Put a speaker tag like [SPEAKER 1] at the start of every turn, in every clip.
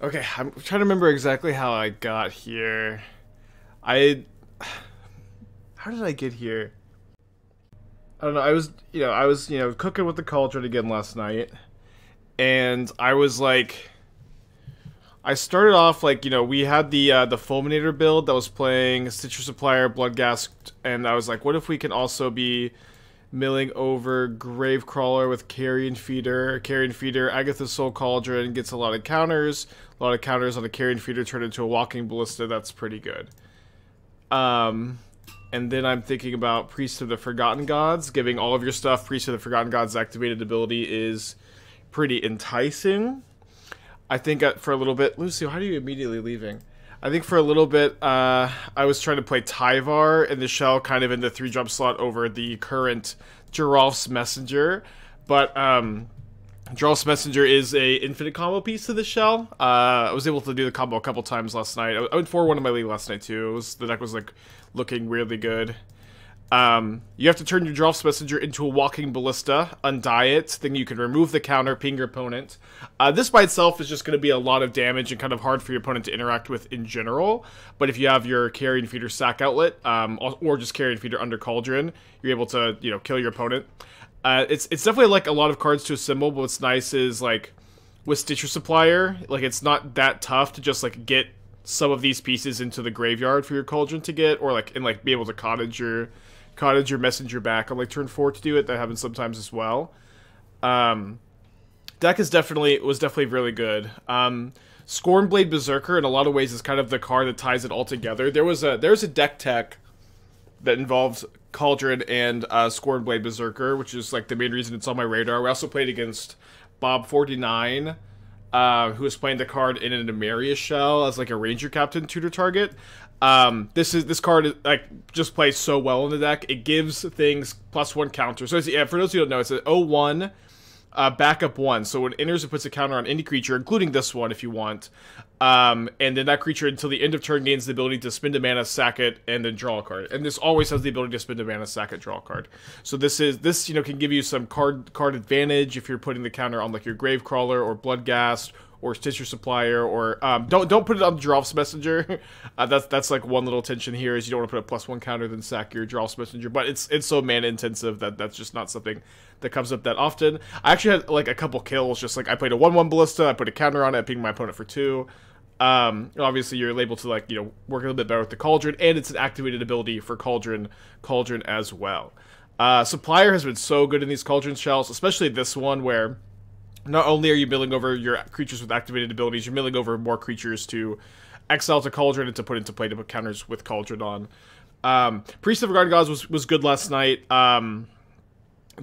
[SPEAKER 1] Okay, I'm trying to remember exactly how I got here. I... How did I get here? I don't know, I was cooking with the Cauldron again last night. And I was like... I started off, like, we had the Fulminator build that was playing Citrus Supplier, Bloodghast, and I was like, what if we can also be milling over Gravecrawler with Carrion Feeder. Carrion Feeder, Agatha Soul Cauldron gets a lot of counters. A lot of counters on the Carrion Feeder turn into a Walking Ballista. That's pretty good. And then I'm thinking about Priest of the Forgotten Gods. Giving all of your stuff Priest of the Forgotten Gods activated ability is pretty enticing. I think for a little bit... Lucio, how are you immediately leaving? I think for a little bit, I was trying to play Tyvar in the shell, kind of in the 3-drop slot over the current Geralf's Messenger. But Geralf's Messenger is a infinite combo piece to the shell. I was able to do the combo a couple times last night. I went 4-1 in my league last night, too. The deck was, like, looking really good. You have to turn your Geralf's Messenger into a Walking Ballista, undie it, then you can remove the counter, ping your opponent. This by itself is just going to be a lot of damage and kind of hard for your opponent to interact with in general, but if you have your Carrion Feeder sack outlet, or just Carrion Feeder under Cauldron, you're able to, kill your opponent. It's definitely like a lot of cards to assemble, but what's nice is, like, with Stitcher Supplier, like, it's not that tough to just, like, get some of these pieces into the graveyard for your Cauldron to get, or, like, be able to cottage your messenger back on like turn 4 to do it. That happens sometimes as well. Deck was definitely really good. Scorn-Blade Berserker in a lot of ways is kind of the card that ties it all together. There's a deck tech that involves Cauldron and Scorn-Blade Berserker, which is like the main reason it's on my radar. We also played against Bob49, who was playing the card in an Amaria shell as like a Ranger Captain tutor target. This card like just plays so well in the deck. It gives things +1 counter. So yeah, for those who don't know, it's an 0/1 backup 1. So when it enters, it puts a counter on any creature, including this one if you want. And then that creature until the end of turn gains the ability to spend a mana, sack it, and then draw a card. And this always has the ability to spend a mana, sack it, draw a card. So this can give you some card advantage if you're putting the counter on like your Gravecrawler or Bloodghast or Stitcher Supplier, or don't put it on Geralf's Messenger. That's like one little tension here is you don't want to put a +1 counter then sack your Geralf's Messenger. But it's so mana intensive that that's just not something that comes up that often. I actually had like a couple kills, just like I played a 1/1 Ballista, I put a counter on it, I pinged my opponent for 2. Obviously you're able to like work a little bit better with the Cauldron, and it's an activated ability for Cauldron as well. Supplier has been so good in these Cauldron shells, especially this one where not only are you milling over your creatures with activated abilities, you're milling over more creatures to exile to Cauldron and to put into play to put counters with Cauldron on. Priest of the Forgotten Gods was good last night.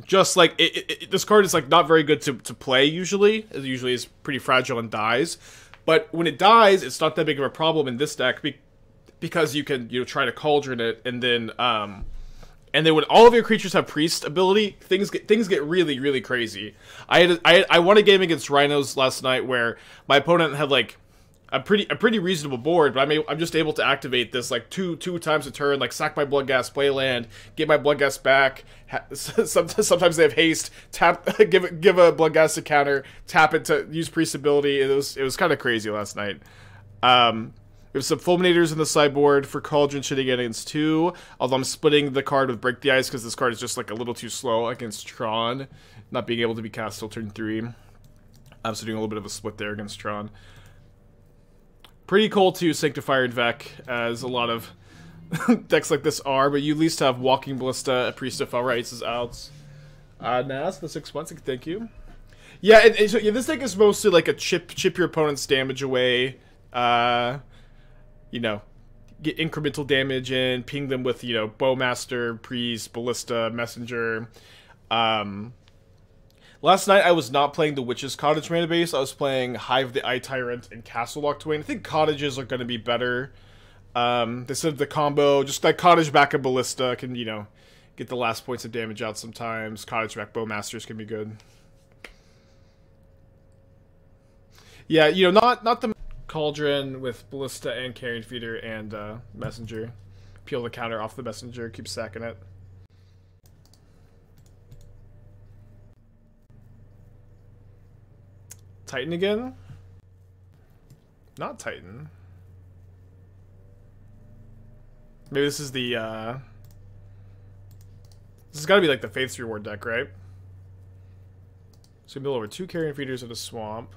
[SPEAKER 1] Just like, this card is like not very good to play usually. It usually is pretty fragile and dies. But when it dies, it's not that big of a problem in this deck because you can try to Cauldron it, and then when all of your creatures have Priest ability, things get really, really crazy. I won a game against Rhinos last night where my opponent had like a pretty reasonable board, but I'm just able to activate this like two times a turn, like sack my Bloodghast, play land, get my Bloodghast back. Sometimes they have haste, tap, give a Bloodghast a counter, tap it to use Priest ability. It was kind of crazy last night. We have some Fulminators in the sideboard for Cauldron Shenanigans 2, although I'm splitting the card with Break the Ice because this card is just like a little too slow against Tron, not being able to be cast till turn 3. I'm so doing a little bit of a split there against Tron. Pretty cool to Sanctifier and Vec, as a lot of decks like this are, but you at least have Walking Ballista, a Priest of Felrights' outs. Nas, the 6 months, thank you. Yeah, and so, yeah, this deck is mostly like a chip your opponent's damage away, get incremental damage in, ping them with, Bowmaster, Priest, Ballista, Messenger. Last night I was not playing the Witch's Cottage mana base. I was playing Hive the Eye Tyrant and Castle Lock Twain. I think cottages are going to be better. They said the combo, just like Cottage back a Ballista can, get the last points of damage out sometimes. Cottage back Bowmasters can be good. Yeah, not the Cauldron with Ballista and Carrion Feeder and Messenger. Peel the counter off the Messenger, keep sacking it. Titan again? Not Titan. Maybe this is the, this has got to be like the Faith's Reward deck, right? So we build over 2 Carrion Feeders in a swamp.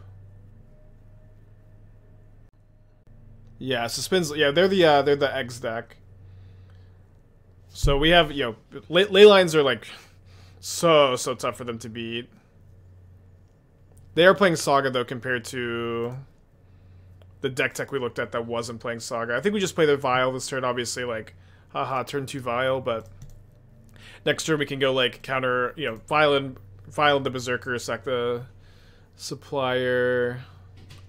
[SPEAKER 1] Yeah, Suspends. Yeah, they're the eggs deck. So we have, you know, Leylines are like so tough for them to beat. They are playing Saga though compared to the deck tech we looked at that wasn't playing Saga. I think we just play the Vial this turn, obviously, like, haha, turn 2 Vial, but next turn we can go, like, counter, you know, Vial and the Berserker, sack the Supplier.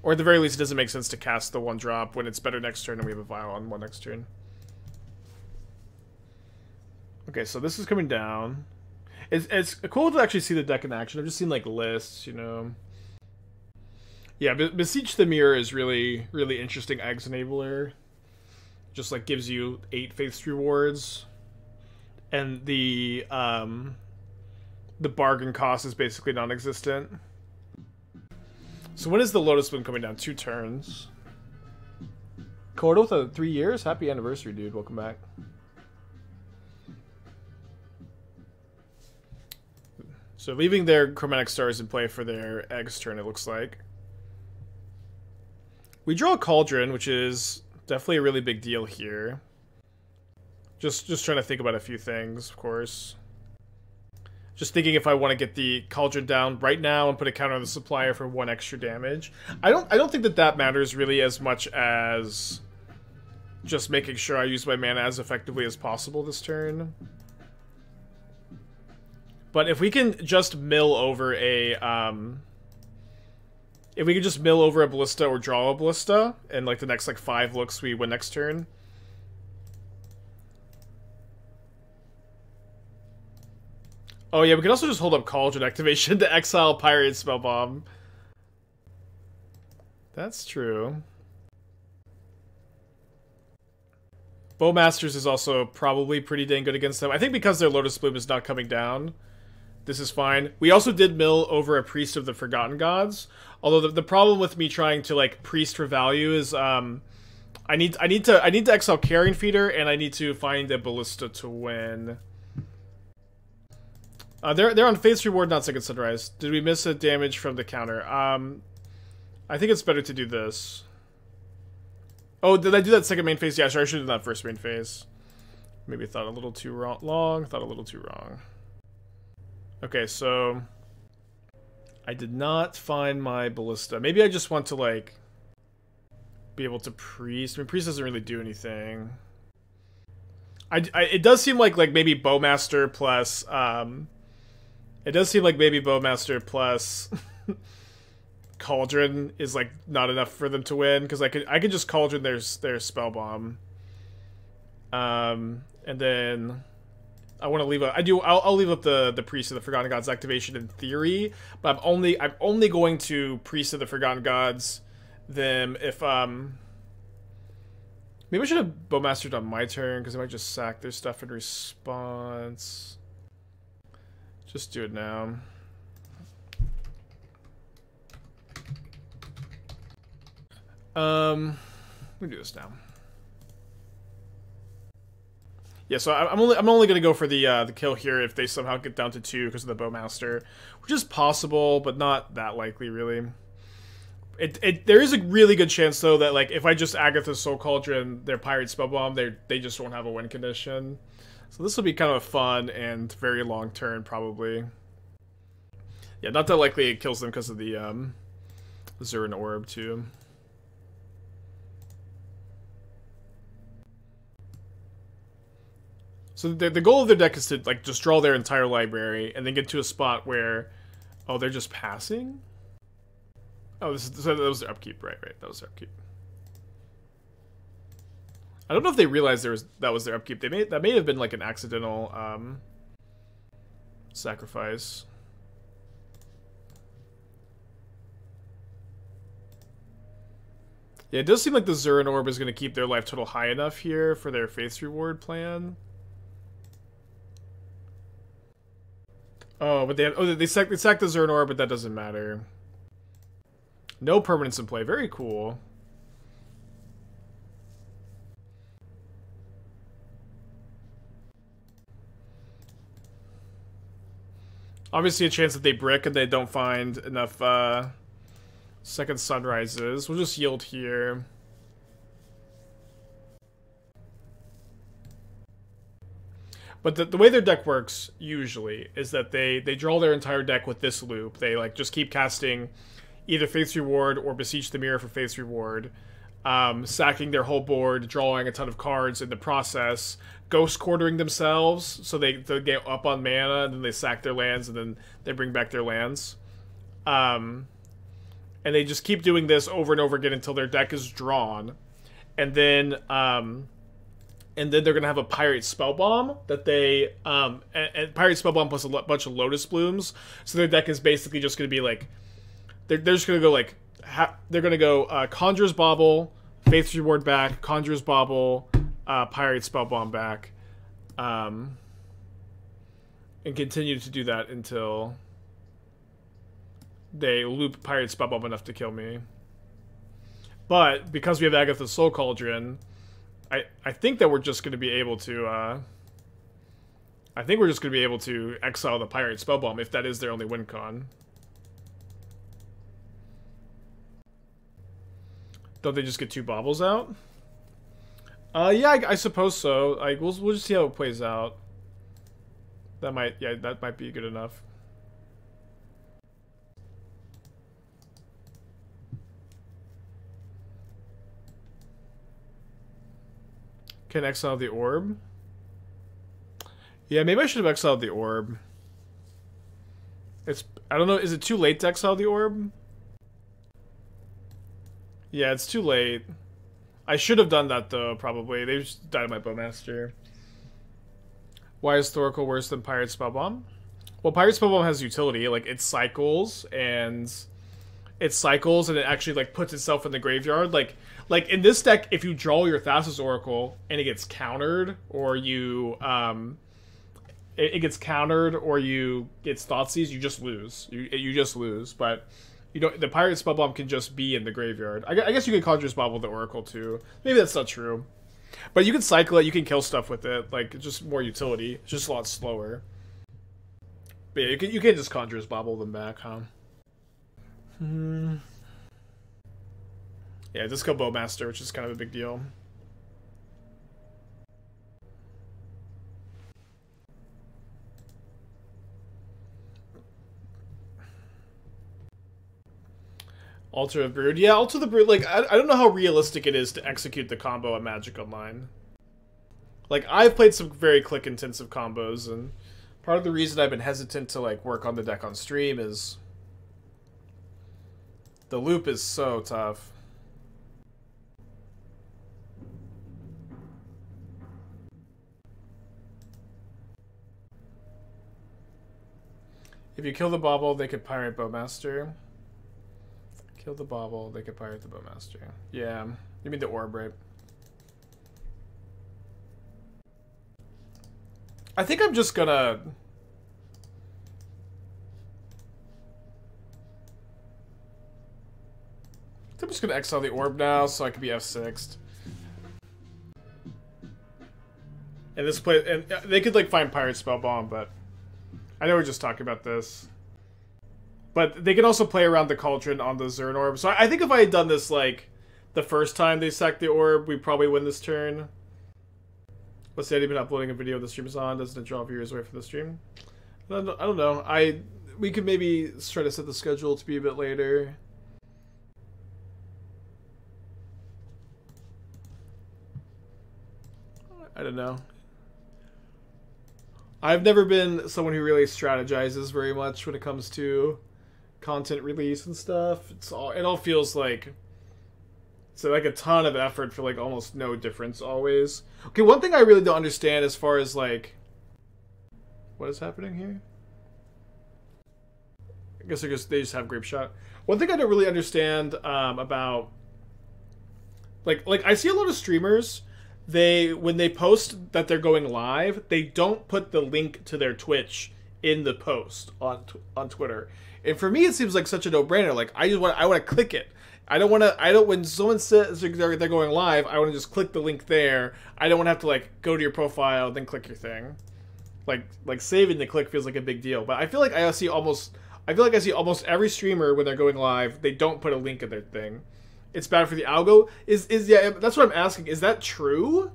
[SPEAKER 1] Or at the very least, it doesn't make sense to cast the 1-drop when it's better next turn and we have a Vial on 1 next turn. Okay, so this is coming down. It's cool to actually see the deck in action. I've just seen, like, lists, you know. Yeah, Beseech the Mirror is really interesting eggs enabler. Just like gives you 8 Faith's Rewards. And the bargain cost is basically non-existent. So when is the Lotus Moon coming down? 2 turns. Cordo with 3 years? Happy anniversary, dude. Welcome back. So leaving their Chromatic Stars in play for their eggs turn, it looks like. We draw a Cauldron, which is definitely a really big deal here. Just trying to think about a few things, of course. Just thinking if I want to get the Cauldron down right now and put a counter on the Supplier for 1 extra damage. I don't think that matters really as much as just making sure I use my mana as effectively as possible this turn. But if we can just mill over a if we could just mill over a Ballista or draw a Ballista, and like the next like 5 looks we win next turn. Oh yeah, we can also just hold up Cauldron activation to exile Pirate Spellbomb. That's true. Bowmasters is also probably pretty dang good against them. I think because their Lotus Bloom is not coming down, this is fine. We also did mill over a Priest of the Forgotten Gods. Although the problem with me trying to like Priest for value is I need to exile Carrion Feeder and I need to find a Ballista to win. They're on Faith's Reward, not Second Sunrise. Did we miss a damage from the counter? I think it's better to do this. Oh, did I do that second main phase? Yeah, sure, I should have done that first main phase. Maybe thought a little too long. Thought a little too wrong. Okay, so I did not find my Ballista. Maybe I just want to, like, be able to Priest. I mean, Priest doesn't really do anything. It does seem like maybe Bowmaster plus, it does seem like maybe Bowmaster plus Cauldron is, like, not enough for them to win, because I could just Cauldron their Spellbomb. And then I want to leave up. I'll leave up the Priest of the Forgotten Gods activation in theory, but I'm only going to Priest of the Forgotten Gods them if maybe I should have Bowmastered on my turn because I might just sack their stuff in response. Just do it now. Let me do this now. Yeah, so I'm only gonna go for the kill here if they somehow get down to 2 because of the Bowmaster, which is possible, but not that likely, really. There is a really good chance though that like if I just Agatha Soul Cauldron their Pirate Spellbomb, they just won't have a win condition. So this will be kind of a fun and very long turn probably. Yeah, not that likely it kills them because of the Zurin Orb too. So the goal of their deck is to like just draw their entire library and then get to a spot where, oh, they're just passing. Oh, so that was their upkeep, right? That was their upkeep. I don't know if they realized that was their upkeep. That may have been like an accidental sacrifice. Yeah, it does seem like the Zurin Orb is going to keep their life total high enough here for their Faith's Reward plan. Oh, but they sacked the Zurin Orb, but that doesn't matter. No permanence in play. Very cool. Obviously a chance that they brick and they don't find enough second sunrises. We'll just yield here. But the way their deck works, usually, is that they draw their entire deck with this loop. They, like, just keep casting either Faith's Reward or Beseech the Mirror for Faith's Reward, sacking their whole board, drawing a ton of cards in the process, ghost quartering themselves, so they get up on mana, and then they sack their lands, and then they bring back their lands. And they just keep doing this over and over again until their deck is drawn. And then they're going to have a Pirate Spellbomb that they... and Pirate Spellbomb plus a bunch of Lotus Blooms. So their deck is basically just going to be like... They're just going to go like... they're going to go Conjurer's Bauble, Faith's Reward back, Conjurer's Bauble, Pirate Spellbomb back. And continue to do that until they loop Pirate Spellbomb enough to kill me. But because we have Agatha's Soul Cauldron... I think that we're just going to be able to, I think we're just going to be able to exile the Pirate Spellbomb if that is their only win con. Don't they just get 2 baubles out? Yeah, I suppose so. Like, we'll just see how it plays out. That might be good enough. Can exile the orb? Yeah, maybe I should have exiled the orb. I don't know, is it too late to exile the orb? Yeah, it's too late. I should have done that though, probably. They just died my Bowmaster. Why is Thoracle worse than Pirate Spellbomb? Well, Pirate Spellbomb has utility, like it cycles and it actually like puts itself in the graveyard. Like in this deck, if you draw your Thassa's Oracle and it gets countered, or you it gets countered, or you get Thoughtseize, you just lose. You just lose. But you don't. The Pirate Spellbomb can just be in the graveyard. I guess you can Conjurer's Bauble the Oracle too. Maybe that's not true. But you can cycle it. You can kill stuff with it. Like it's just more utility. It's just a lot slower. But yeah, you can just Conjurer's Bauble them back, huh? Yeah, Disco Bowmaster, which is kind of a big deal. Altar of Brood. Yeah, Altar of the Brood, like, I don't know how realistic it is to execute the combo at Magic Online. Like, I've played some very click-intensive combos, and part of the reason I've been hesitant to, like, work on the deck on stream is the loop is so tough. If you kill the Bauble, they could Pirate Bowmaster. Kill the Bauble, they could Pirate the Bowmaster. Yeah, you mean the orb, right? I think I'm just gonna... I'm just gonna exile the orb now so I can be F6'd. And this play, and they could like find Pirate Spellbomb, but I know we're just talking about this. But they can also play around the Cauldron on the Zern Orb. So I think if I had done this like the first time they sacked the orb, we probably win this turn. What's the idea of uploading a video the stream is on? Doesn't it draw viewers away from the stream? I don't know. We could maybe try to set the schedule to be a bit later. I don't know. I've never been someone who really strategizes very much when it comes to content release and stuff. It all feels like it's like a ton of effort for like almost no difference always. Okay, one thing I really don't understand as far as like what is happening here? I guess they just have Grape Shot. One thing I don't really understand about like I see a lot of streamers, when they post that they're going live, they don't put the link to their Twitch in the post on Twitter. And for me, it seems like such a no-brainer. Like I want to click it. When someone says they're going live, I want to just click the link there. I don't want to have to like go to your profile then click your thing. Like saving the click feels like a big deal. But I feel like I see almost every streamer when they're going live, they don't put a link in their thing. It's bad for the algo. Yeah, that's what I'm asking. Is that true?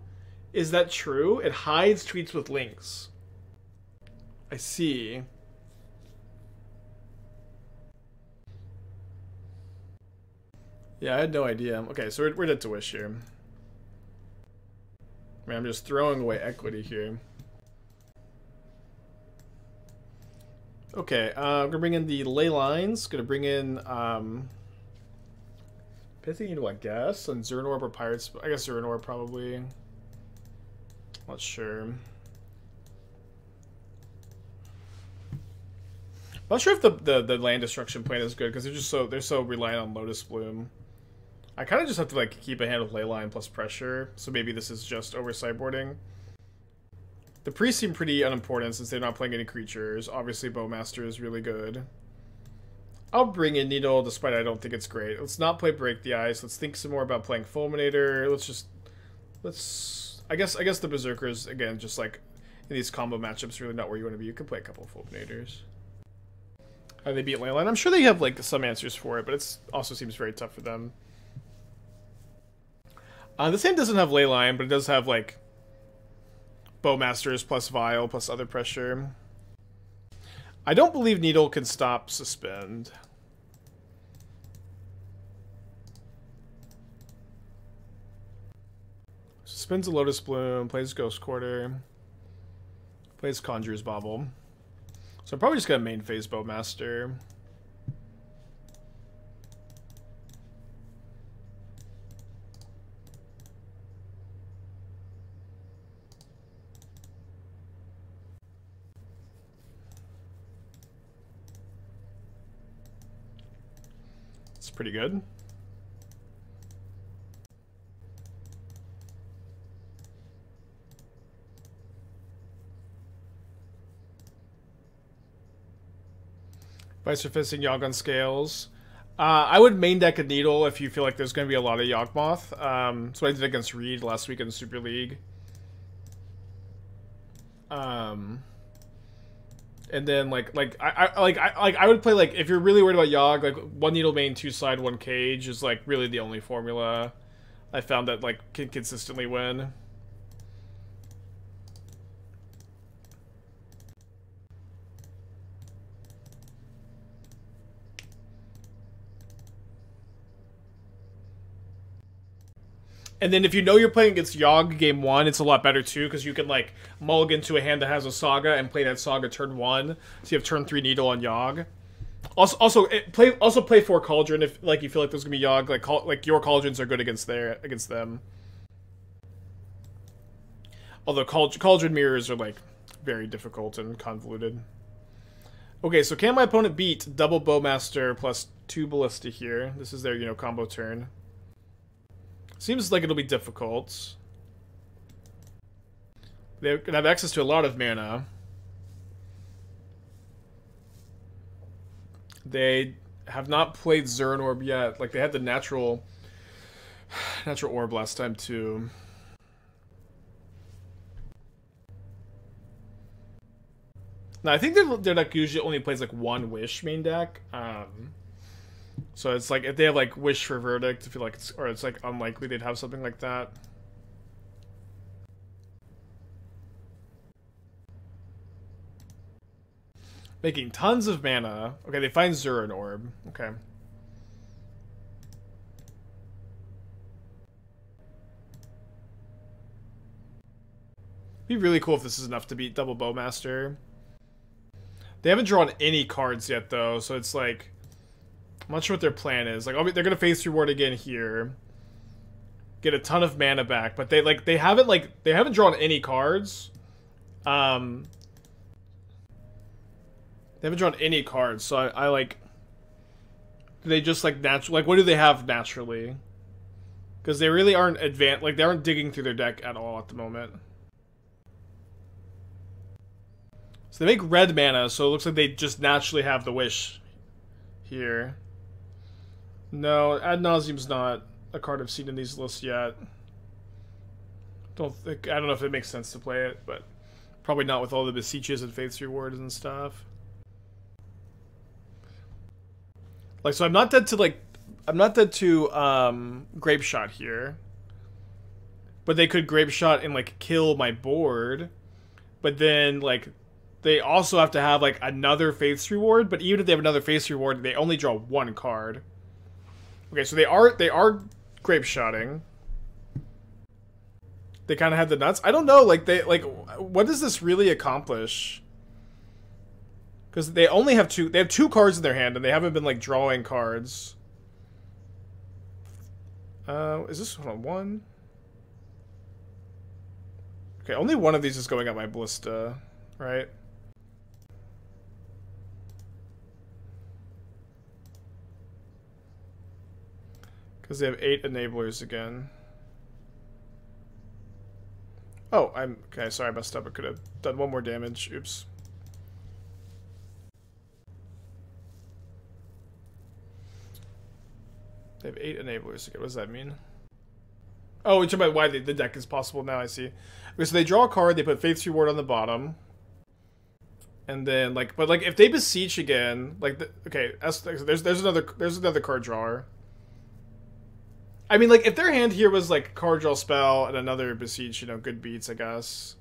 [SPEAKER 1] Is that true? It hides tweets with links. I see. Yeah, I had no idea. Okay, so we're dead to wish here. Man, I'm just throwing away equity here. Okay, I'm gonna bring in the Leylines. Gonna bring in Pithing Needle, I guess, and Zernorb or Pirates. I guess Zernorb probably. Not sure. Not sure if the land destruction plan is good because they're so reliant on Lotus Bloom. I kind of just have to like keep a hand with Leyline plus pressure, so maybe this is just over sideboarding. The priests seem pretty unimportant since they're not playing any creatures. Obviously, Bowmaster is really good. I'll bring in Needle, despite I don't think it's great. Let's not play Break the Ice. Let's think some more about playing Fulminator. I guess the Berserkers, again, just like in these combo matchups, really not where you want to be. You could play a couple of Fulminators. How do they beat Leyline? I'm sure they have like some answers for it, but it also seems very tough for them. This game doesn't have Leyline, but it does have like Bowmasters plus Vial plus other pressure. I don't believe Needle can stop Suspend. Suspends a Lotus Bloom, plays Ghost Quarter, plays Conjurer's Bauble. So I'm probably just gonna main phase Bowmaster. It's pretty good. Vice Fisting Yogg on Scales. I would main deck a Needle if you feel like there's going to be a lot of Yawgmoth. That's what I did against Reed last week in the Super League. And then I would play like if you're really worried about Yogg, like one Needle main, two side, one cage is like really the only formula I found that like can consistently win. And then if you know you're playing against Yogg game one, it's a lot better too, because you can like mulligan to a hand that has a Saga and play that Saga turn one, so you have turn 3 Needle on Yogg. Also play 4 Cauldron if like you feel like there's gonna be Yogg, like your Cauldrons are good against them. Although Cauldron mirrors are like very difficult and convoluted. Okay, so can my opponent beat double Bowmaster plus 2 Ballista here? This is their combo turn. Seems like it'll be difficult. They're gonna have access to a lot of mana. They have not played Zernorb yet. Like they had the natural orb last time too. Now I think their deck usually only plays like one Wish main deck. So it's like if they have like Wish for Verdict, I feel like it's like unlikely they'd have something like that. Making tons of mana. Okay, they find Zernorb. Okay. Be really cool if this is enough to beat double Bowmaster. They haven't drawn any cards yet though, so it's like I'm not sure what their plan is. Like, they're gonna face reward again here, get a ton of mana back, but they haven't drawn any cards. They haven't drawn any cards, so I like. Do they just like naturally? Like, what do they have naturally? Because they really aren't advanced. Like, they aren't digging through their deck at all at the moment. So they make red mana, so it looks like they just naturally have the Wish here. No, Ad Nauseam's not a card I've seen in these lists yet. I don't know if it makes sense to play it, but Probably not with all the Beseeches and Faith's Rewards and stuff. Like, so I'm not dead to, like... I'm not dead to, Grapeshot here. But they could Grapeshot and, like, kill my board. But then, like... They also have to have, like, another Faith's Reward. But even if they have another Faith's Reward, they only draw one card. Okay, so they are Grapeshotting. They kind of have the nuts. I don't know, like, what does this really accomplish? Because they only have they have two cards in their hand, and they haven't been, like, drawing cards. Is this one on one? Okay, only one of these is going up my Ballista, right? Because they have 8 enablers again. Oh, okay, sorry, I messed up. I could have done one more damage. Oops. They have 8 enablers again. What does that mean? Oh, we're talking about why the deck is possible now, I see. Okay, so they draw a card, they put Faith's Reward on the bottom. And then, like, but, like, if they Beseech again, like, okay, there's another card drawer. I mean, like, if their hand here was, like, card draw spell and another Beseech, you know, good beats, I guess.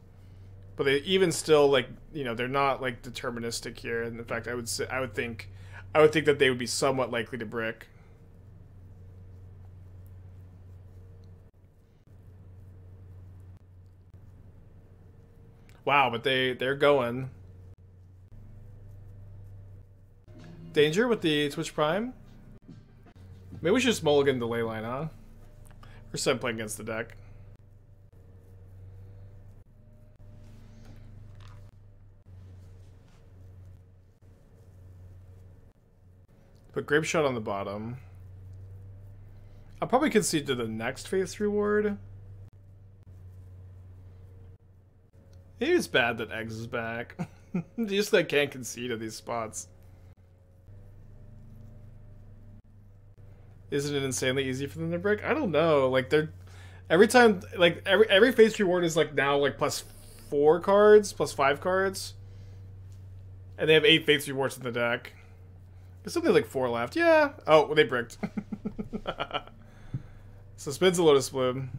[SPEAKER 1] But they even still, like, you know, they're not, like, deterministic here. And in fact, I would think that they would be somewhat likely to brick. Wow, but they're going. Danger with the Twitch Prime? Maybe we should just mulligan the Leyline, huh? Or start playing against the deck. Put Grapeshot on the bottom. I'll probably concede to the next Faith's Reward. It is bad that Eggs is back. Just like can't concede at these spots. Isn't it insanely easy for them to break? I don't know. Like they're every time, like every Faith's Reward is like now like +4 cards, +5 cards, and they have 8 Faith's Rewards in the deck. There's only like 4 left. Yeah. Oh, they bricked. So spins a Lotus Bloom.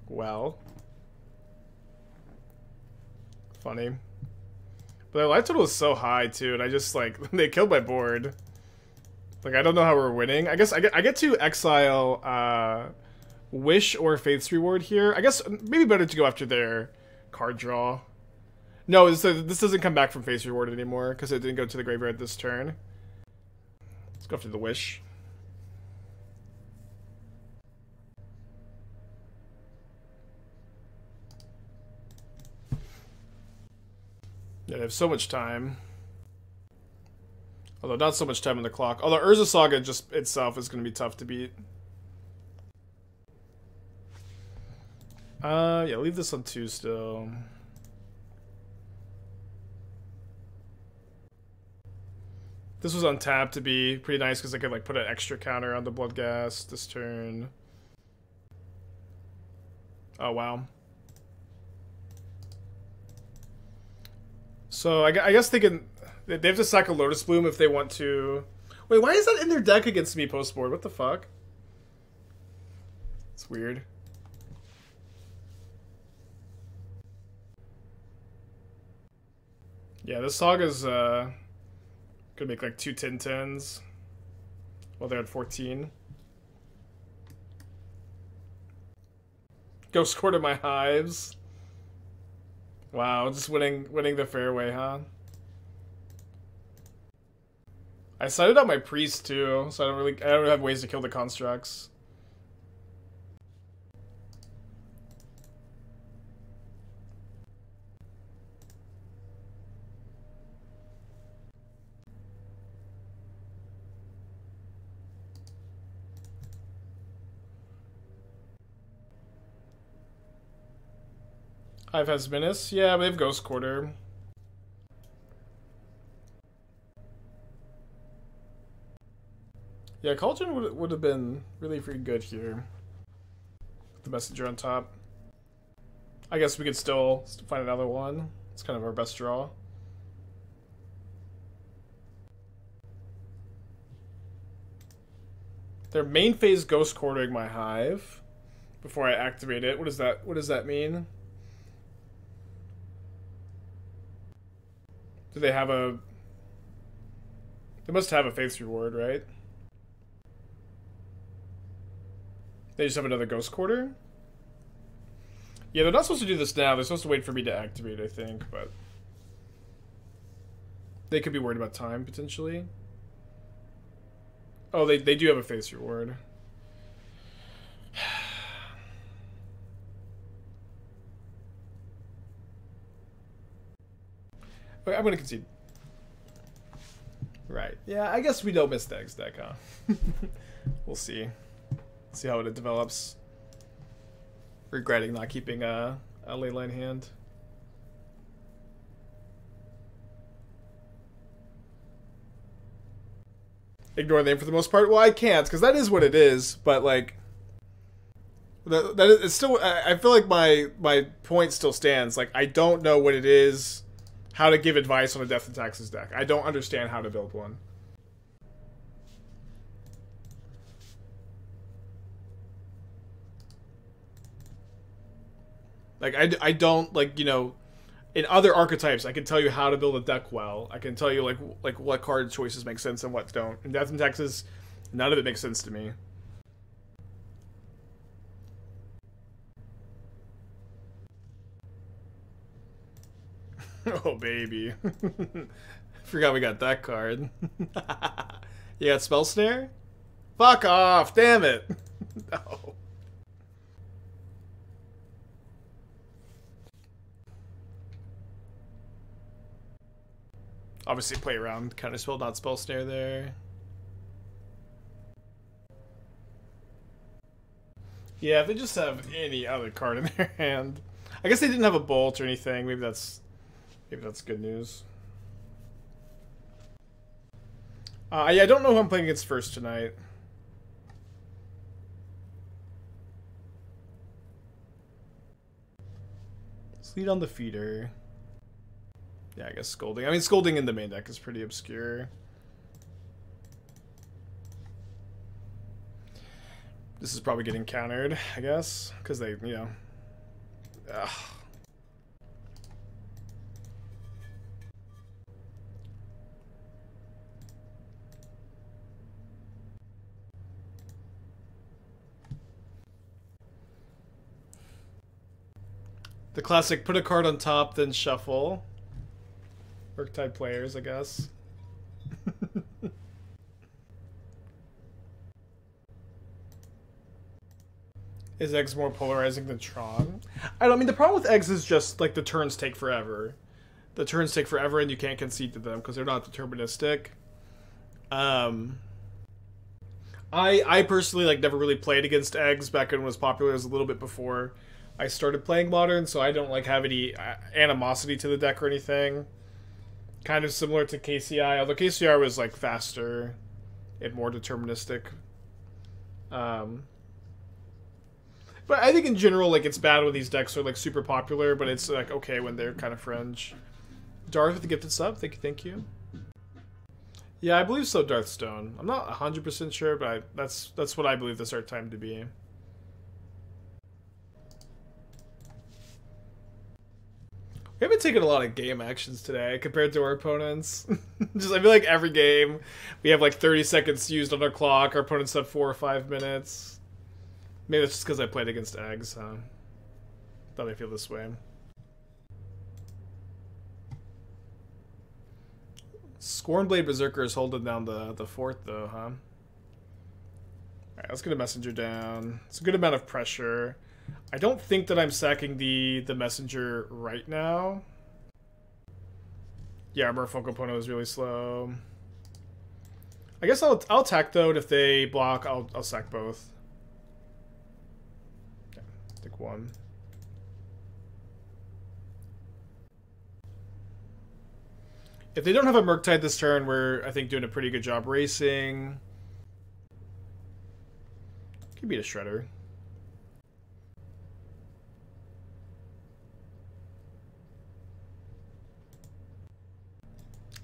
[SPEAKER 1] Well, funny. But their life total is so high too, and I just like they killed my board. Like I don't know how we're winning. I guess I get to exile Wish or Faith's Reward here. I guess maybe better to go after their card draw. No, this doesn't come back from Faith's Reward anymore because it didn't go to the graveyard this turn. Let's go after the Wish. Yeah, they have so much time. Although not so much time on the clock. Although Urza Saga just itself is going to be tough to beat. Yeah, leave this on 2 still. This was untapped to be pretty nice because I could like put an extra counter on the Bloodghast this turn. Oh wow. So I guess they can. They have to sack a Lotus Bloom if they want to. Wait, why is that in their deck against me post board? What the fuck? It's weird. Yeah, this Saga's gonna make like 2 10-10s. Well, they're at 14. Go score to my Hives. Wow, just winning the fairway, huh? I sided out my priest too, so I don't have ways to kill the constructs. Hive has Menace. Yeah, we have Ghost Quarter. Yeah, Cauldron would have been really pretty good here. The Messenger on top. I guess we could still find another one. It's kind of our best draw. They're main phase ghost quartering my Hive before I activate it. What does that mean? Do they have a... They must have a Faith's Reward, right? They just have another Ghost Quarter? Yeah, they're not supposed to do this now. They're supposed to wait for me to activate, I think, but... They could be worried about time, potentially. Oh, they do have a Faith's Reward. Okay, I'm gonna concede. Right. Yeah, I guess we don't miss the Eggs deck, huh? We'll see. See how it develops. Regretting not keeping a Leyline hand. Ignore the name for the most part? Well, I can't, because that is what it is, but, like... That is, it's still... I feel like my point still stands. Like, I don't know what it is... How to give advice on a Death and Taxes deck. I don't understand how to build one. Like, I don't, like, you know, in other archetypes, I can tell you how to build a deck well. I can tell you, like what card choices make sense and what don't. In Death and Taxes, none of it makes sense to me. Oh, baby. Forgot we got that card. You got Spell Snare? Fuck off! Damn it! No. Obviously play around Counterspell, not Spell Snare there. Yeah, if they just have any other card in their hand. I guess they didn't have a Bolt or anything. Maybe that's good news. Yeah, I don't know who I'm playing against first tonight. Let's lead on the feeder. Yeah, I guess Scolding. I mean, Scolding in the main deck is pretty obscure. This is probably getting countered, I guess, because they, you know... Ugh. The classic, put a card on top, then shuffle. Archetype players, I guess. Is Eggs more polarizing than Tron? I mean, the problem with Eggs is just, like, the turns take forever. The turns take forever and you can't concede to them because they're not deterministic. I personally, like, never really played against Eggs back when it was popular. It was a little bit before I started playing Modern, so I don't, like, have any animosity to the deck or anything. Kind of similar to KCI, although KCR was, like, faster and more deterministic. But I think in general, like, it's bad when these decks are, like, super popular, but it's, like, okay when they're kind of fringe. Darth with the gifted sub, thank you. Yeah, I believe so, Darthstone. I'm not 100% sure, but that's what I believe this art time to be. We haven't taken a lot of game actions today compared to our opponents. Just, I feel like every game we have like 30 seconds used on our clock. Our opponents have 4 or 5 minutes. Maybe that's just because I played against Eggs, huh? Thought I feel this way. Scorn-Blade Berserker is holding down the fort, though, huh? Alright, let's get a messenger down. It's a good amount of pressure. I don't think that I'm sacking the messenger right now. Yeah, our Merfolk opponent was really slow. I guess I'll attack, though, and if they block, I'll sack both. Okay, take one. If they don't have a Murktide this turn, we're, I think, doing a pretty good job racing. Could beat a Shredder.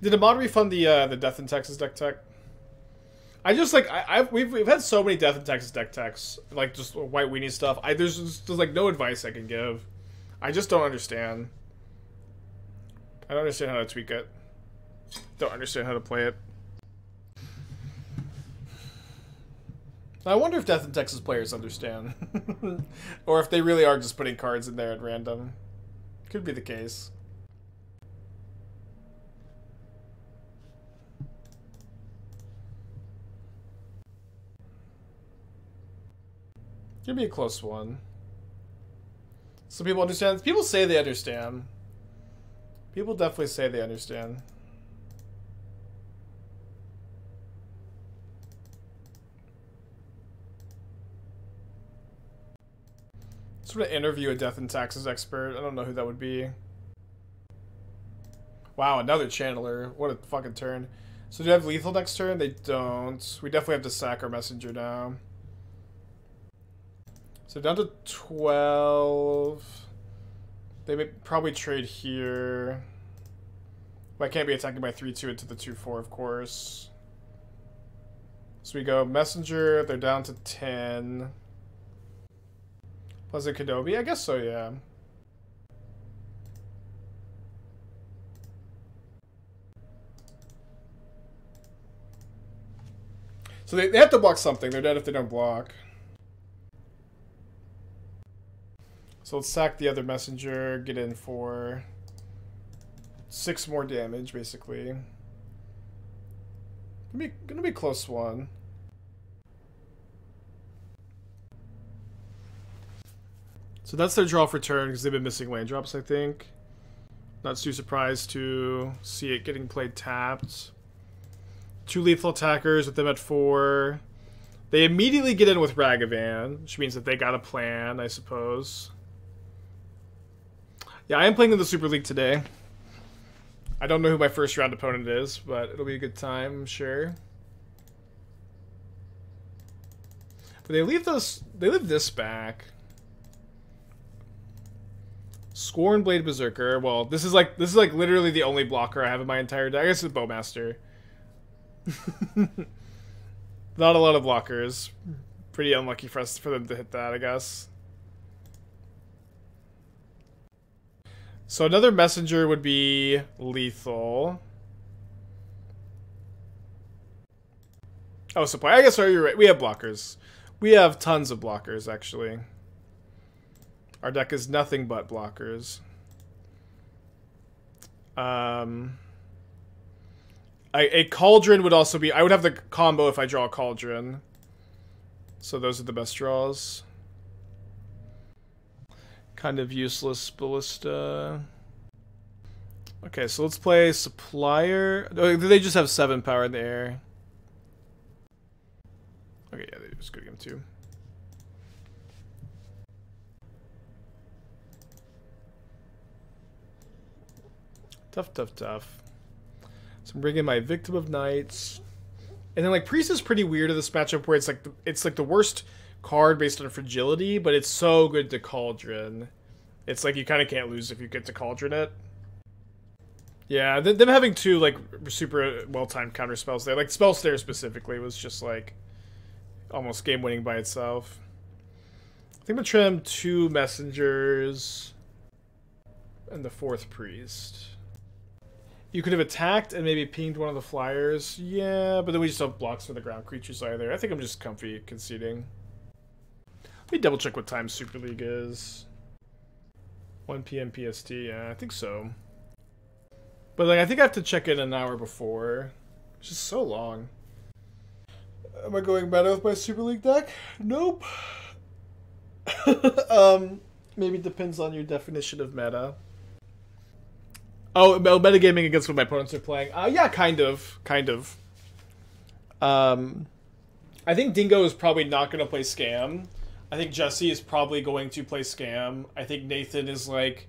[SPEAKER 1] Did a mod refund the Death in Texas deck tech? I just like we've had so many Death in Texas deck techs, like just white weenie stuff. There's like no advice I can give. I just don't understand. I don't understand how to tweak it. Don't understand how to play it. I wonder if Death in Texas players understand. Or if they really are just putting cards in there at random. Could be the case. Could be a close one. Some people understand. People say they understand. People definitely say they understand. Sort of interview a Death and Taxes expert. I don't know who that would be. Wow, another Channeler. What a fucking turn. So do they have lethal next turn? They don't. We definitely have to sack our messenger now. So down to 12. They may probably trade here. But I can't be attacking by 3-2 into the 2-4, of course. So we go messenger. They're down to 10. Pleasant Kenobi? I guess so, yeah. So they have to block something. They're dead if they don't block. So let's sack the other messenger, get in for 6 more damage, basically. Gonna be a close one. So that's their draw for turn, because they've been missing land drops, I think. Not too surprised to see it getting played tapped. 2 lethal attackers with them at 4. They immediately get in with Ragavan, which means that they got a plan, I suppose. Yeah, I am playing in the Super League today. I don't know who my first round opponent is, but it'll be a good time, I'm sure. But they leave this back. Scorn-Blade Berserker. Well, this is like literally the only blocker I have in my entire deck. I guess it's Bowmaster. Not a lot of blockers. Pretty unlucky for them to hit that, I guess. So another messenger would be lethal. Oh, Supplier. I guess you're right. We have blockers. We have tons of blockers, actually. Our deck is nothing but blockers. A Cauldron would also be... I would have the combo if I draw a Cauldron. So those are the best draws. Kind of useless Ballista. Okay, so let's play Supplier. Oh, they just have 7 power in the air. Okay, yeah, they just go game 2. Tough, tough, tough. So I'm bringing my Victim of Nights. And then, like, Priest is pretty weird in this matchup where it's like the worst card based on fragility, but it's so good to Cauldron. It's like you kind of can't lose if you get to Cauldron it. Yeah, them having 2, like, super well-timed counter spells there. Like, Spell Stare specifically was just, like, almost game-winning by itself. I think I'm gonna trim 2 messengers and the 4th priest. You could have attacked and maybe pinged one of the flyers. Yeah, but then we just don't have blocks for the ground creatures either. I think I'm just comfy conceding. Let me double check what time Super League is. 1 p.m. PST, yeah, I think so. But like, I think I have to check in an hour before. It's just so long. Am I going meta with my Super League deck? Nope. Maybe depends on your definition of meta. Oh, metagaming against what my opponents are playing. Yeah, kind of. I think Dingo is probably not going to play Scam. I think Jesse is probably going to play Scam. I think Nathan is like...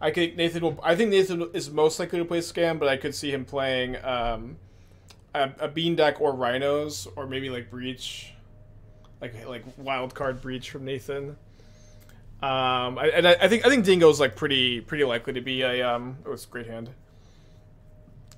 [SPEAKER 1] I think Nathan is most likely to play Scam, but I could see him playing a Bean deck or Rhinos, or maybe like Breach. Like wild card Breach from Nathan. I think Dingo's like pretty likely to be a oh, it's a great hand.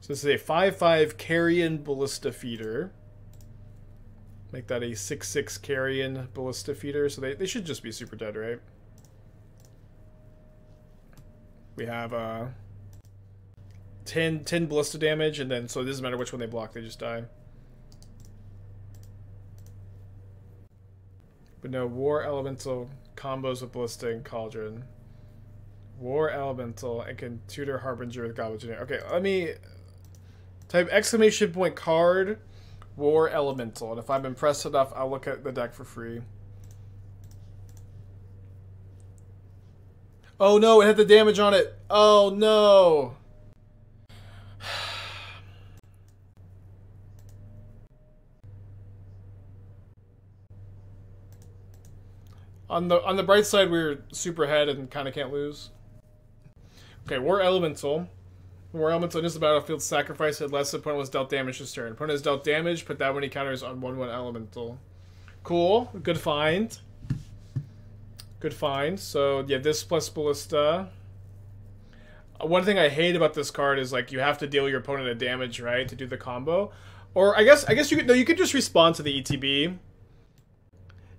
[SPEAKER 1] So this is a 5/5 Carrion Ballista Feeder. Make that a 6/6 Carrion Ballista Feeder. So they should just be super dead, right? We have 10 Ballista damage, and then so it doesn't matter which one they block, they just die. But no, War Elemental combos with Ballista and Cauldron. War Elemental and can tutor Harbinger with Goblin Engineer. Okay, let me type exclamation point card War Elemental, and if I'm impressed enough, I'll look at the deck for free. Oh no, it had the damage on it. Oh no. On the bright side, we're super ahead and kind of can't lose. Okay, War Elemental. War Elemental enters the battlefield, sacrifice it unless the opponent was dealt damage this turn. Opponent has dealt damage, put that when he counters on 1/1 Elemental. Cool. Good find. Good find. So, yeah, this plus Ballista. One thing I hate about this card is, like, you have to deal your opponent a damage, right, to do the combo. Or, I guess you could, no, you could just respond to the ETB.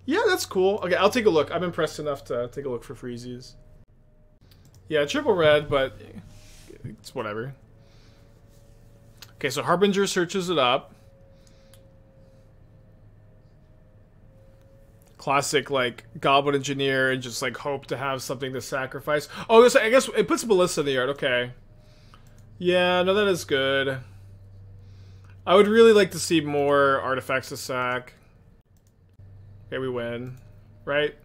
[SPEAKER 1] Yeah, that's cool. Okay, I'll take a look. I'm impressed enough to take a look for freezies. Yeah, triple red, but it's whatever. Okay, so Harbinger searches it up. Classic, like, Goblin Engineer and just, like, hope to have something to sacrifice. Oh, I guess it puts Ballista in the yard. Okay. Yeah, no, that is good. I would really like to see more artifacts to sack. Okay, we win. Right?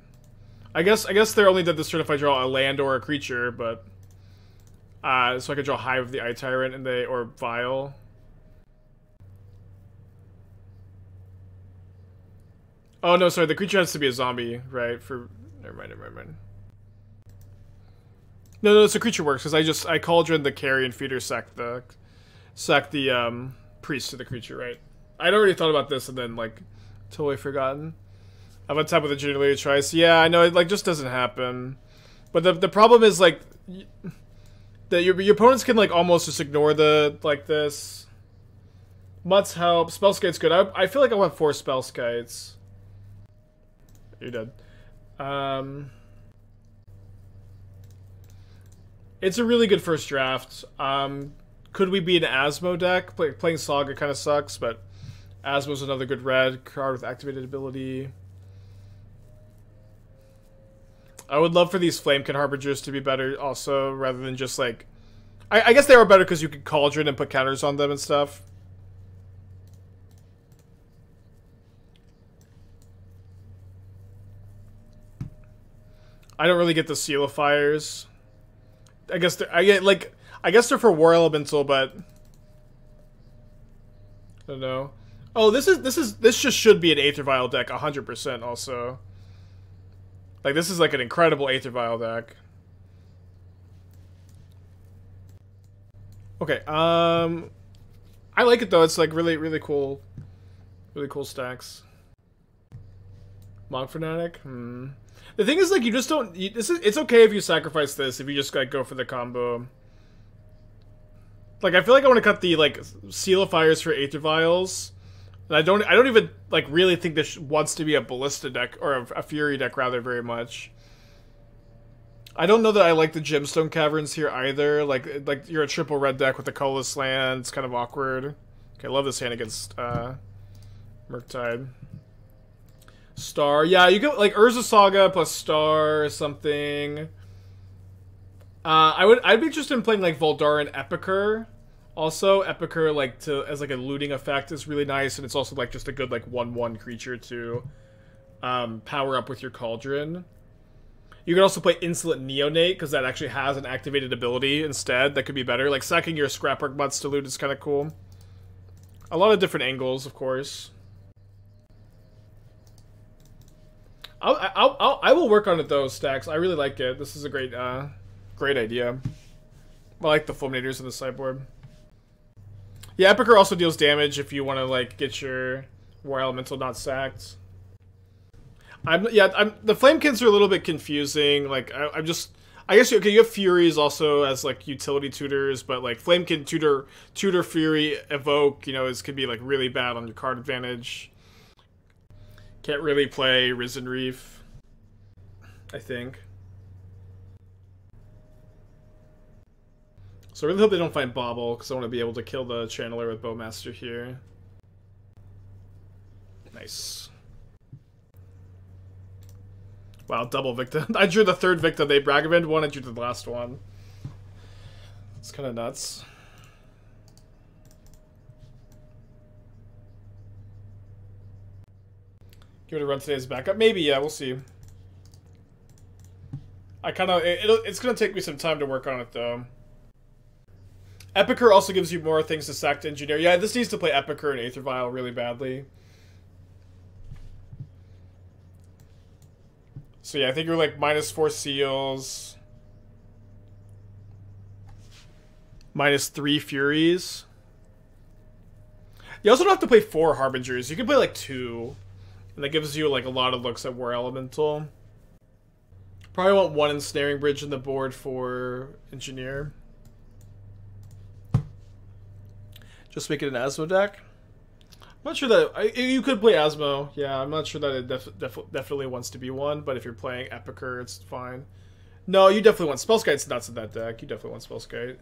[SPEAKER 1] I guess they're only dead this turn if I draw a land or a creature, but... so I could draw Hive of the Eye Tyrant and or Vial. Oh, no, sorry, the creature has to be a zombie, right? Never mind. No, it's a creature works, because I Cauldron the Carrion Feeder, sack the priest to the creature, right? I'd already thought about this and then, like, totally forgotten. I'm on top of the Generator Trice. Yeah, I know, it, like, just doesn't happen. But the problem is, like, that your opponents can, like, almost just ignore like, this. Mutts help. Spellskite's good. I feel like I want 4 Spellskites. You're dead. It's a really good first draft. Could we be an Asmo deck? Playing Saga kind of sucks, but Asmo's another good red card with activated ability. I would love for these Flamekin Harbingers to be better also, rather than just like... I guess they are better because you could Cauldron and put counters on them and stuff. I don't really get the Seal of Fires. I guess they're for War Elemental, but I don't know. Oh, this just should be an Aether Vial deck 100% also. Like, this is like an incredible Aether Vial deck. Okay, I like it though. It's like really cool stacks. Monk Fanatic? The thing is, like, you just don't... it's okay if you sacrifice this, if you just, like, go for the combo. Like, I feel like I want to cut the, like, Seal of Fires for Aether Vials. And I don't even, like, really think this wants to be a Ballista deck, or a Fury deck, rather, very much. I don't know that I like the Gemstone Caverns here, either. Like you're a triple red deck with a colorless land. It's kind of awkward. Okay, I love this hand against, Murktide. Star, yeah, you go like Urza Saga plus Star or something. I'd be interested in playing like Voldaren Epicure. Also, Epicure like as like a looting effect is really nice, and it's also like just a good like 1/1 creature to power up with your Cauldron. You can also play Insolent Neonate because that actually has an activated ability instead that could be better. Like sacking your Scrapwork Mutts to loot is kind of cool. A lot of different angles, of course. I will work on it though, Stacks. I really like it. This is a great idea. I like the Fulminators in the sideboard. Yeah, Epicure also deals damage if you want to like get your War Elemental not sacked. The Flamekins are a little bit confusing. Like I guess okay. You have Furies also as like utility tutors, but like Flame can tutor Fury, evoke. You know, could be like really bad on your card advantage. Can't really play Risen Reef, I think. So I really hope they don't find Bobble, because I want to be able to kill the Channeler with Bowmaster here. Nice. Wow, double victim. I drew the third victim. They Bragavan one, I drew the last one. It's kind of nuts. Give it a run today as backup. Maybe, yeah, we'll see. I kind of... It's going to take me some time to work on it, though. Epicure also gives you more things to sack to engineer. Yeah, this needs to play Epicure and Aether Vial really badly. So yeah, I think you're like -4 seals. -3 Furies. You also don't have to play 4 Harbingers. You can play like 2. And that gives you like a lot of looks at War Elemental. Probably want 1 Ensnaring Bridge in the board for Engineer. Just make it an Asmo deck. I'm not sure that... you could play Asmo. Yeah, I'm not sure that it definitely wants to be one, but if you're playing Epicure, it's fine. No, you definitely want... Spellskite's nuts in that deck. You definitely want Spellskite.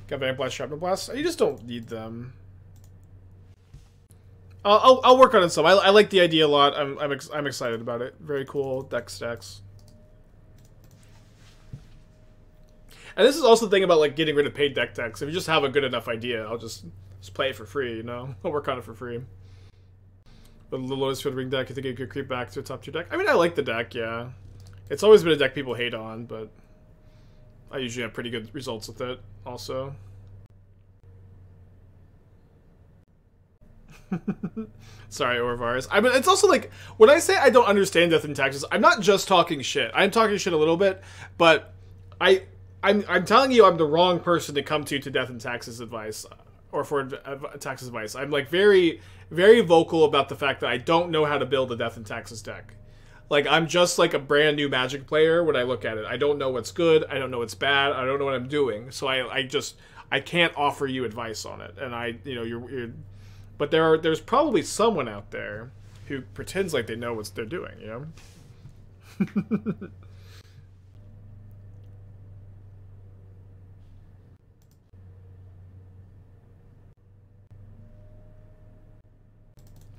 [SPEAKER 1] Got Vamp Blast, Shrapnel Blast. You just don't need them. I'll work on it some. I like the idea a lot. I'm excited about it. Very cool deck stacks. And this is also the thing about like getting rid of paid deck decks. If you just have a good enough idea, I'll just play it for free, you know? I'll work on it for free. But the Lotus Field Ring deck, you think it could creep back to a top 2 deck? I mean, I like the deck, yeah. It's always been a deck people hate on, but I usually have pretty good results with it, also. Sorry, Orvars. I mean, it's also like, when I say I don't understand Death and Taxes, I'm not just talking shit. I'm talking shit a little bit, but I'm telling you I'm the wrong person to come to Death and Taxes advice. Or for Taxes advice. I'm like very, very vocal about the fact that I don't know how to build a Death and Taxes deck. Like, I'm just like a brand new Magic player when I look at it. I don't know what's good. I don't know what's bad. I don't know what I'm doing. So I can't offer you advice on it. And you know, you're but there's probably someone out there who pretends like they know what they're doing, you know?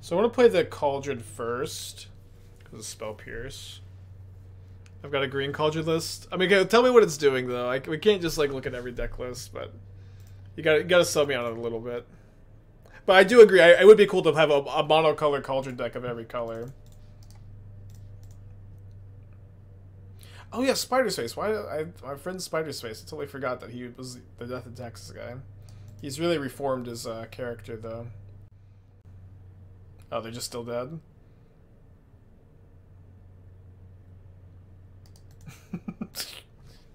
[SPEAKER 1] So I want to play the Cauldron first, because of Spell Pierce. I've got a green Cauldron list. I mean, tell me what it's doing, though. We can't just like look at every deck list, but you gotta sell me on it a little bit. But I do agree, it would be cool to have a monocolor Cauldron deck of every color. Oh yeah, Spider's Face. My friend Spider's Face. I totally forgot that he was the Death and Taxes guy. He's really reformed his character, though. Oh, they're just still dead?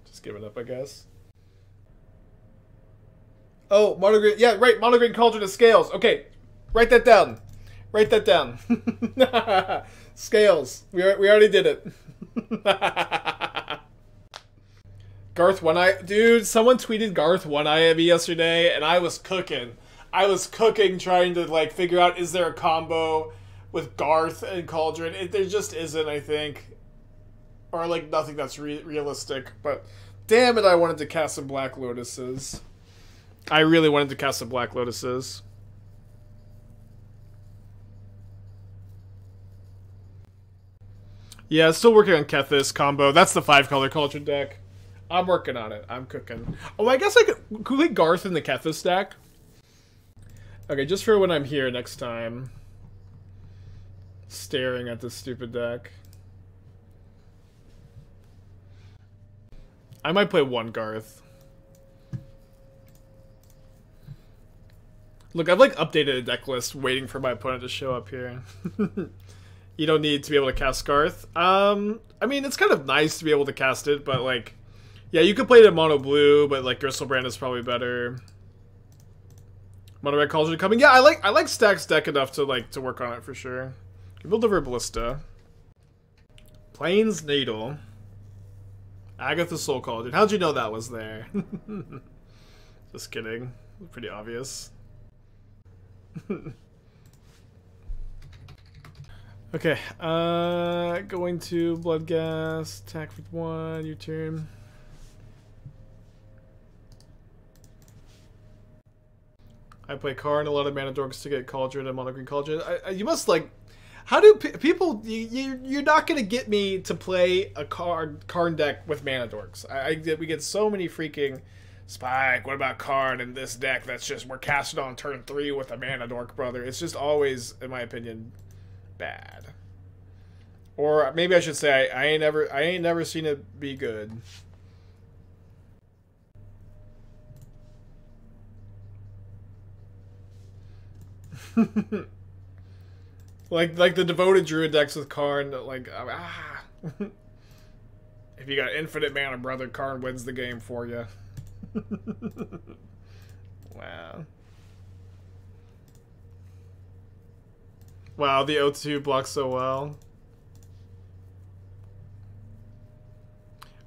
[SPEAKER 1] Just give it up, I guess. Oh, monogreen. Yeah, right. Monogreen Cauldron of Scales. Okay, write that down. Write that down. Scales. We already did it. Garth One Eye. Dude, someone tweeted Garth One Eye at me yesterday, and I was cooking. I was cooking, trying to like figure out, is there a combo with Garth and Cauldron? There just isn't, I think. Or like nothing that's realistic. But damn it, I wanted to cast some Black Lotuses. I really wanted to cast some Black Lotuses. Yeah, still working on Kethis combo. That's the 5-color Cauldron deck. I'm working on it. I'm cooking. Oh, I guess I could we Garth in the Kethis deck? Okay, just for when I'm here next time. Staring at this stupid deck. I might play 1 Garth. Look, I've like updated a deck list waiting for my opponent to show up here. You don't need to be able to cast Garth. I mean, it's kind of nice to be able to cast it, but like, yeah, you could play it in mono blue, but like Gristlebrand is probably better. Mono Red Cauldron coming. Yeah, I like Stack's deck enough to work on it for sure. You build over Ballista. Plains Needle. Agatha Soul Cauldron. How'd you know that was there? Just kidding. Pretty obvious. Okay, going to Bloodghast, attack with 1, your turn. I play Karn, a lot of mana dorks to get Cauldron and Mono Green Cauldron. You must like, how do people? You're not gonna get me to play a Karn deck with mana dorks. We get so many freaking Spike. What about Karn in this deck? That's just we're casting on turn 3 with a mana dork, brother. It's just always, in my opinion, bad. Or maybe I should say I ain't never seen it be good. like the devoted druid decks with Karn, like if you got infinite mana, brother, Karn wins the game for you. Wow. Wow, the O2 blocks so well.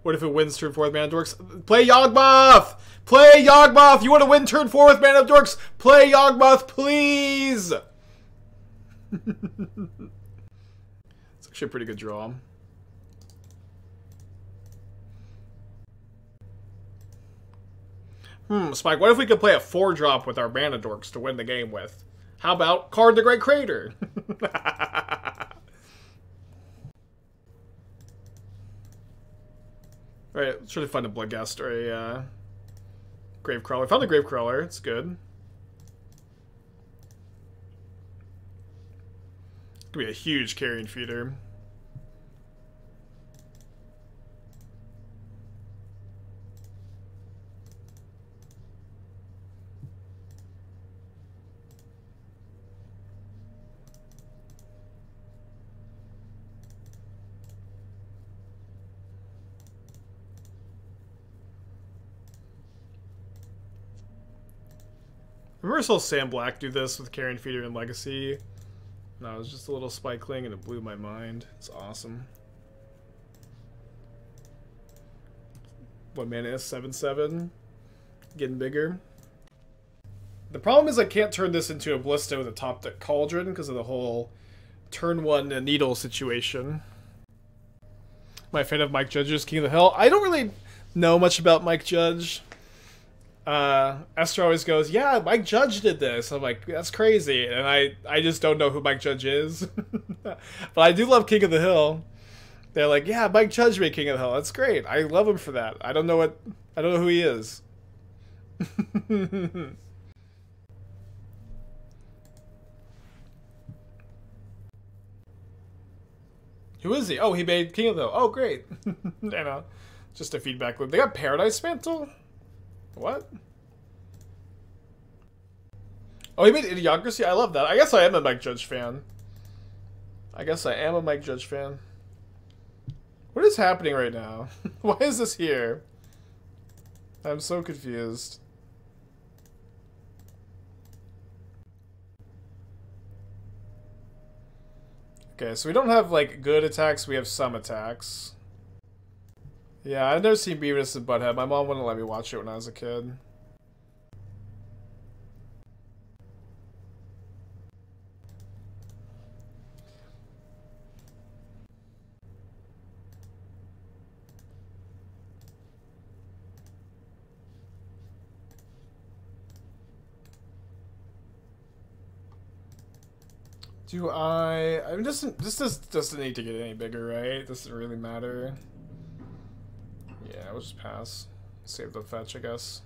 [SPEAKER 1] What if it wins turn 4 with mana dorks? Play Yawgmoth! Play Yawgmoth! You want to win turn 4 with mana dorks? Play Yawgmoth, please! It's actually a pretty good draw. Spike, what if we could play a 4-drop with our mana dorks to win the game with? How about Card the Great Crater? Alright, let's try to find a Bloodghast or a Gravecrawler. I found a Gravecrawler, it's good. Could be a huge Carrion Feeder. Remember I saw Sam Black do this with Carrion Feeder and Legacy? No, it was just a little Spikeling and it blew my mind. It's awesome. What mana is 7/7? Getting bigger. The problem is I can't turn this into a Ballista with a top deck Cauldron because of the whole turn 1 Needle situation. Am I a fan of Mike Judge's King of the Hill? I don't really know much about Mike Judge. Esther always goes, yeah, Mike Judge did this. I'm like, that's crazy. And I just don't know who Mike Judge is. But I do love King of the Hill. They're like, yeah, Mike Judge made King of the Hill. That's great. I love him for that. I don't know who he is. Who is he? Oh, he made King of the Hill. Oh, great. You know, just a feedback loop. They got Paradise Mantle? What? Oh, he made Idiocracy? I love that. I guess I am a Mike Judge fan. What is happening right now? Why is this here? I'm so confused. Okay, so we don't have, like, good attacks. We have some attacks. Yeah, I've never seen Beavis and Butthead. My mom wouldn't let me watch it when I was a kid. I mean, this doesn't need to get any bigger, right? Doesn't really matter. Yeah, we'll just pass. Save the fetch, I guess.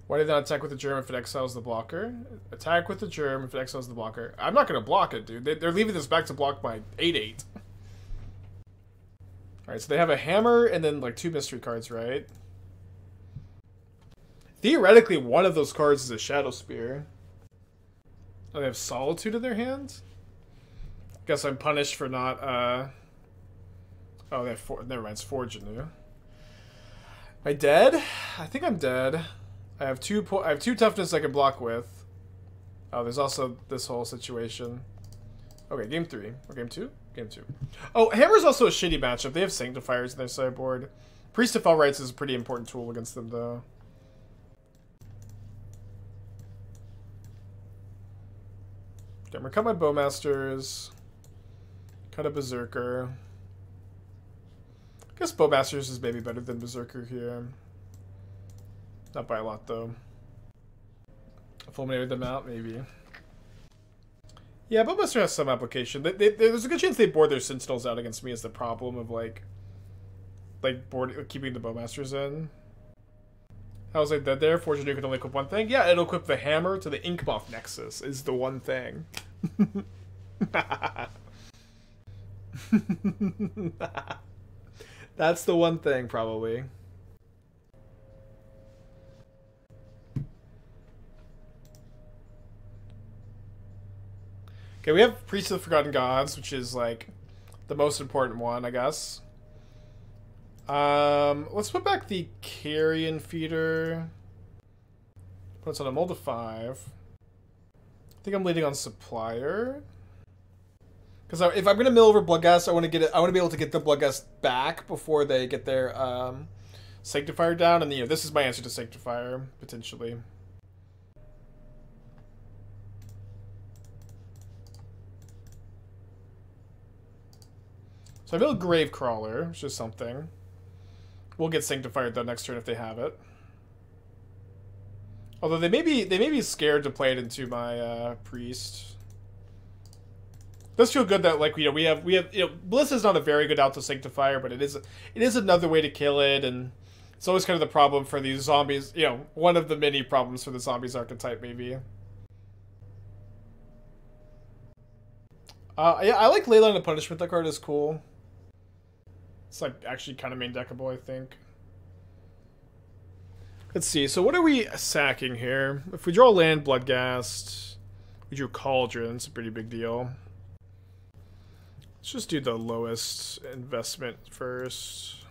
[SPEAKER 1] Why did not attack with the germ if it exiles the blocker? Attack with the germ if it exiles the blocker. I'm not going to block it, dude. They're leaving this back to block my 8/8. Alright, so they have a hammer and then, like, 2 mystery cards, right? Theoretically, one of those cards is a Shadow Spear. Oh, they have Solitude in their hands? Guess I'm punished for not, Oh, they have never mind, it's Forge Anew. Am I dead? I think I'm dead. I have two toughness I can block with. Oh, there's also this whole situation. Okay, game 3. Or game 2? Game 2. Oh, Hammer's also a shitty matchup. They have Sanctifiers in their sideboard. Priest of Felrights is a pretty important tool against them, though. Okay, I'm gonna cut my Bowmasters. Cut a Berserker. I guess Bowmasters is maybe better than Berserker here. Not by a lot, though. Fulminated them out, maybe. Yeah, Bowmaster has some application. There's a good chance they board their Sentinels out against me as the problem of, like keeping the Bowmasters in. How was I dead there? Fortune you can only equip one thing? Yeah, it'll equip the hammer to the Inkmoth Nexus is the one thing. That's the one thing, probably. Okay, we have Priest of the Forgotten Gods, which is, like, the most important one, I guess. Let's put back the Carrion Feeder. Put us on a mold of 5. I think I'm leading on Supplier. Because if I'm gonna mill over Bloodghast, I want to get it. I want to be able to get the Bloodghast back before they get their Sanctifier down, and this is my answer to Sanctifier potentially. So I build Gravecrawler, which is something. We'll get Sanctifier done next turn if they have it. Although they may be scared to play it into my Priest. It does feel good that, like, we have Ballista's not a very good Alto Sanctifier, but it is another way to kill it, and it's always kind of the problem for these zombies. One of the many problems for the zombies archetype, maybe. Yeah, I like Leyline of Punishment. That card is cool. It's, like, actually kind of main deckable, I think. Let's see. So what are we sacking here? If we draw land, Bloodghast. We drew Cauldron. It's a pretty big deal. Let's just do the lowest investment first.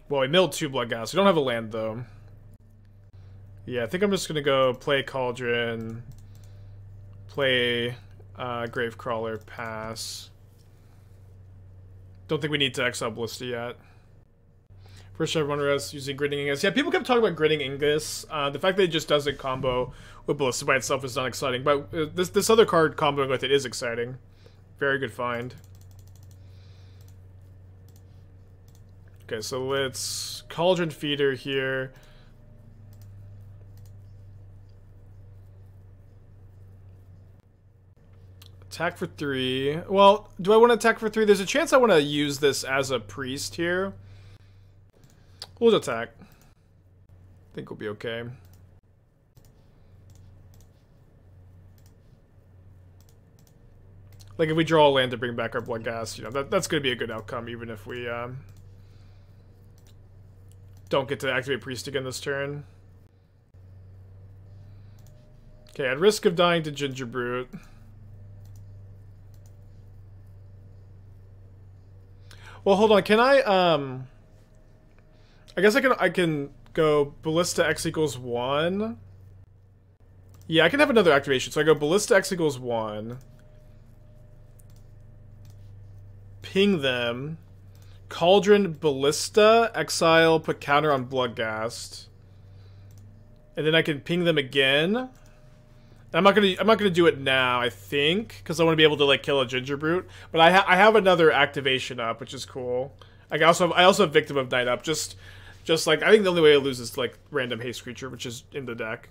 [SPEAKER 1] Well, we milled 2 Bloodghast. We don't have a land, though. Yeah, I think I'm just going to go play Cauldron. Play Gravecrawler, pass. Don't think we need to exile Ballista yet. First everyone was using Gritting Ingus. Yeah, people kept talking about Gritting Ingus. The fact that it just doesn't combo with Ballista by itself is not exciting, but this other card comboing with it is exciting. Very good find. Okay, so let's Cauldron Feeder here. Attack for 3. Well, do I want to attack for 3? There's a chance I want to use this as a priest here. We'll attack. I think we'll be okay. Like, if we draw a land to bring back our Bloodghast, that's going to be a good outcome, even if we don't get to activate priest again this turn. Okay, at risk of dying to Ginger Brute. Well, hold on. Can I guess I can go Ballista X equals 1. Yeah, I can have another activation. So I go Ballista X equals 1. Ping them. Cauldron Ballista, exile, put counter on Bloodghast. And then I can ping them again. I'm not gonna do it now, I think, because I want to be able to, like, kill a Ginger Brute. But I have another activation up, which is cool. I also have Victim of Night up. Just like, I think the only way to lose is to, like, random haste creature, which is in the deck.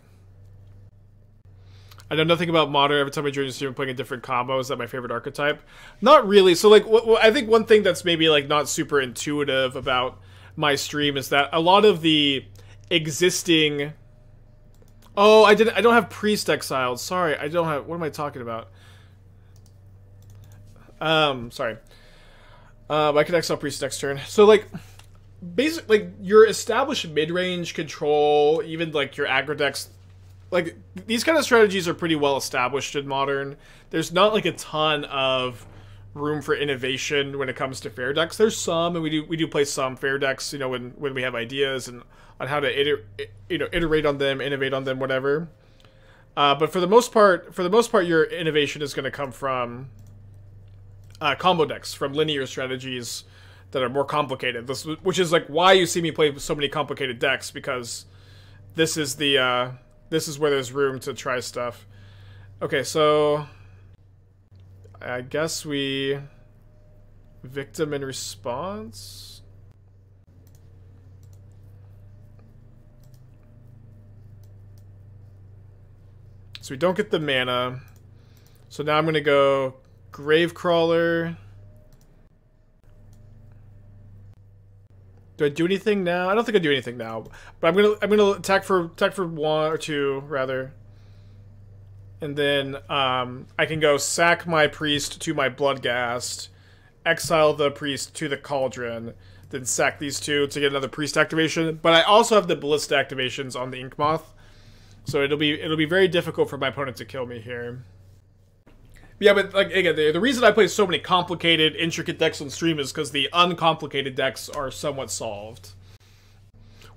[SPEAKER 1] I know nothing about Modern. Every time I join the stream, I'm playing a different combo. Is that my favorite archetype? Not really. So, like, I think one thing that's maybe, like, not super intuitive about my stream is that a lot of the existing... Oh, I don't have Priest exiled. Sorry, I don't have... What am I talking about? Sorry. I can exile Priest next turn. So, like, basically, like, your established mid-range control, even, like, your aggro decks, like, these kind of strategies are pretty well established in Modern. There's not, like, a ton of room for innovation when it comes to fair decks. There's some, and we do play some fair decks, when we have ideas and on how to iterate on them, innovate on them, whatever. But for the most part, your innovation is going to come from combo decks, from linear strategies that are more complicated. Which is like why you see me play so many complicated decks, because this is the this is where there's room to try stuff. Okay, so I guess we victim in response. So we don't get the mana. So now I'm gonna go Gravecrawler. Do I do anything now? I don't think I do anything now. But I'm gonna attack for 1 or 2 rather. And then I can go sack my priest to my Bloodghast, exile the priest to the Cauldron, then sack these 2 to get another priest activation. But I also have the Ballista activations on the Ink Moth, so it'll be very difficult for my opponent to kill me here. Yeah, but like again, the reason I play so many complicated, intricate decks on stream is because the uncomplicated decks are somewhat solved.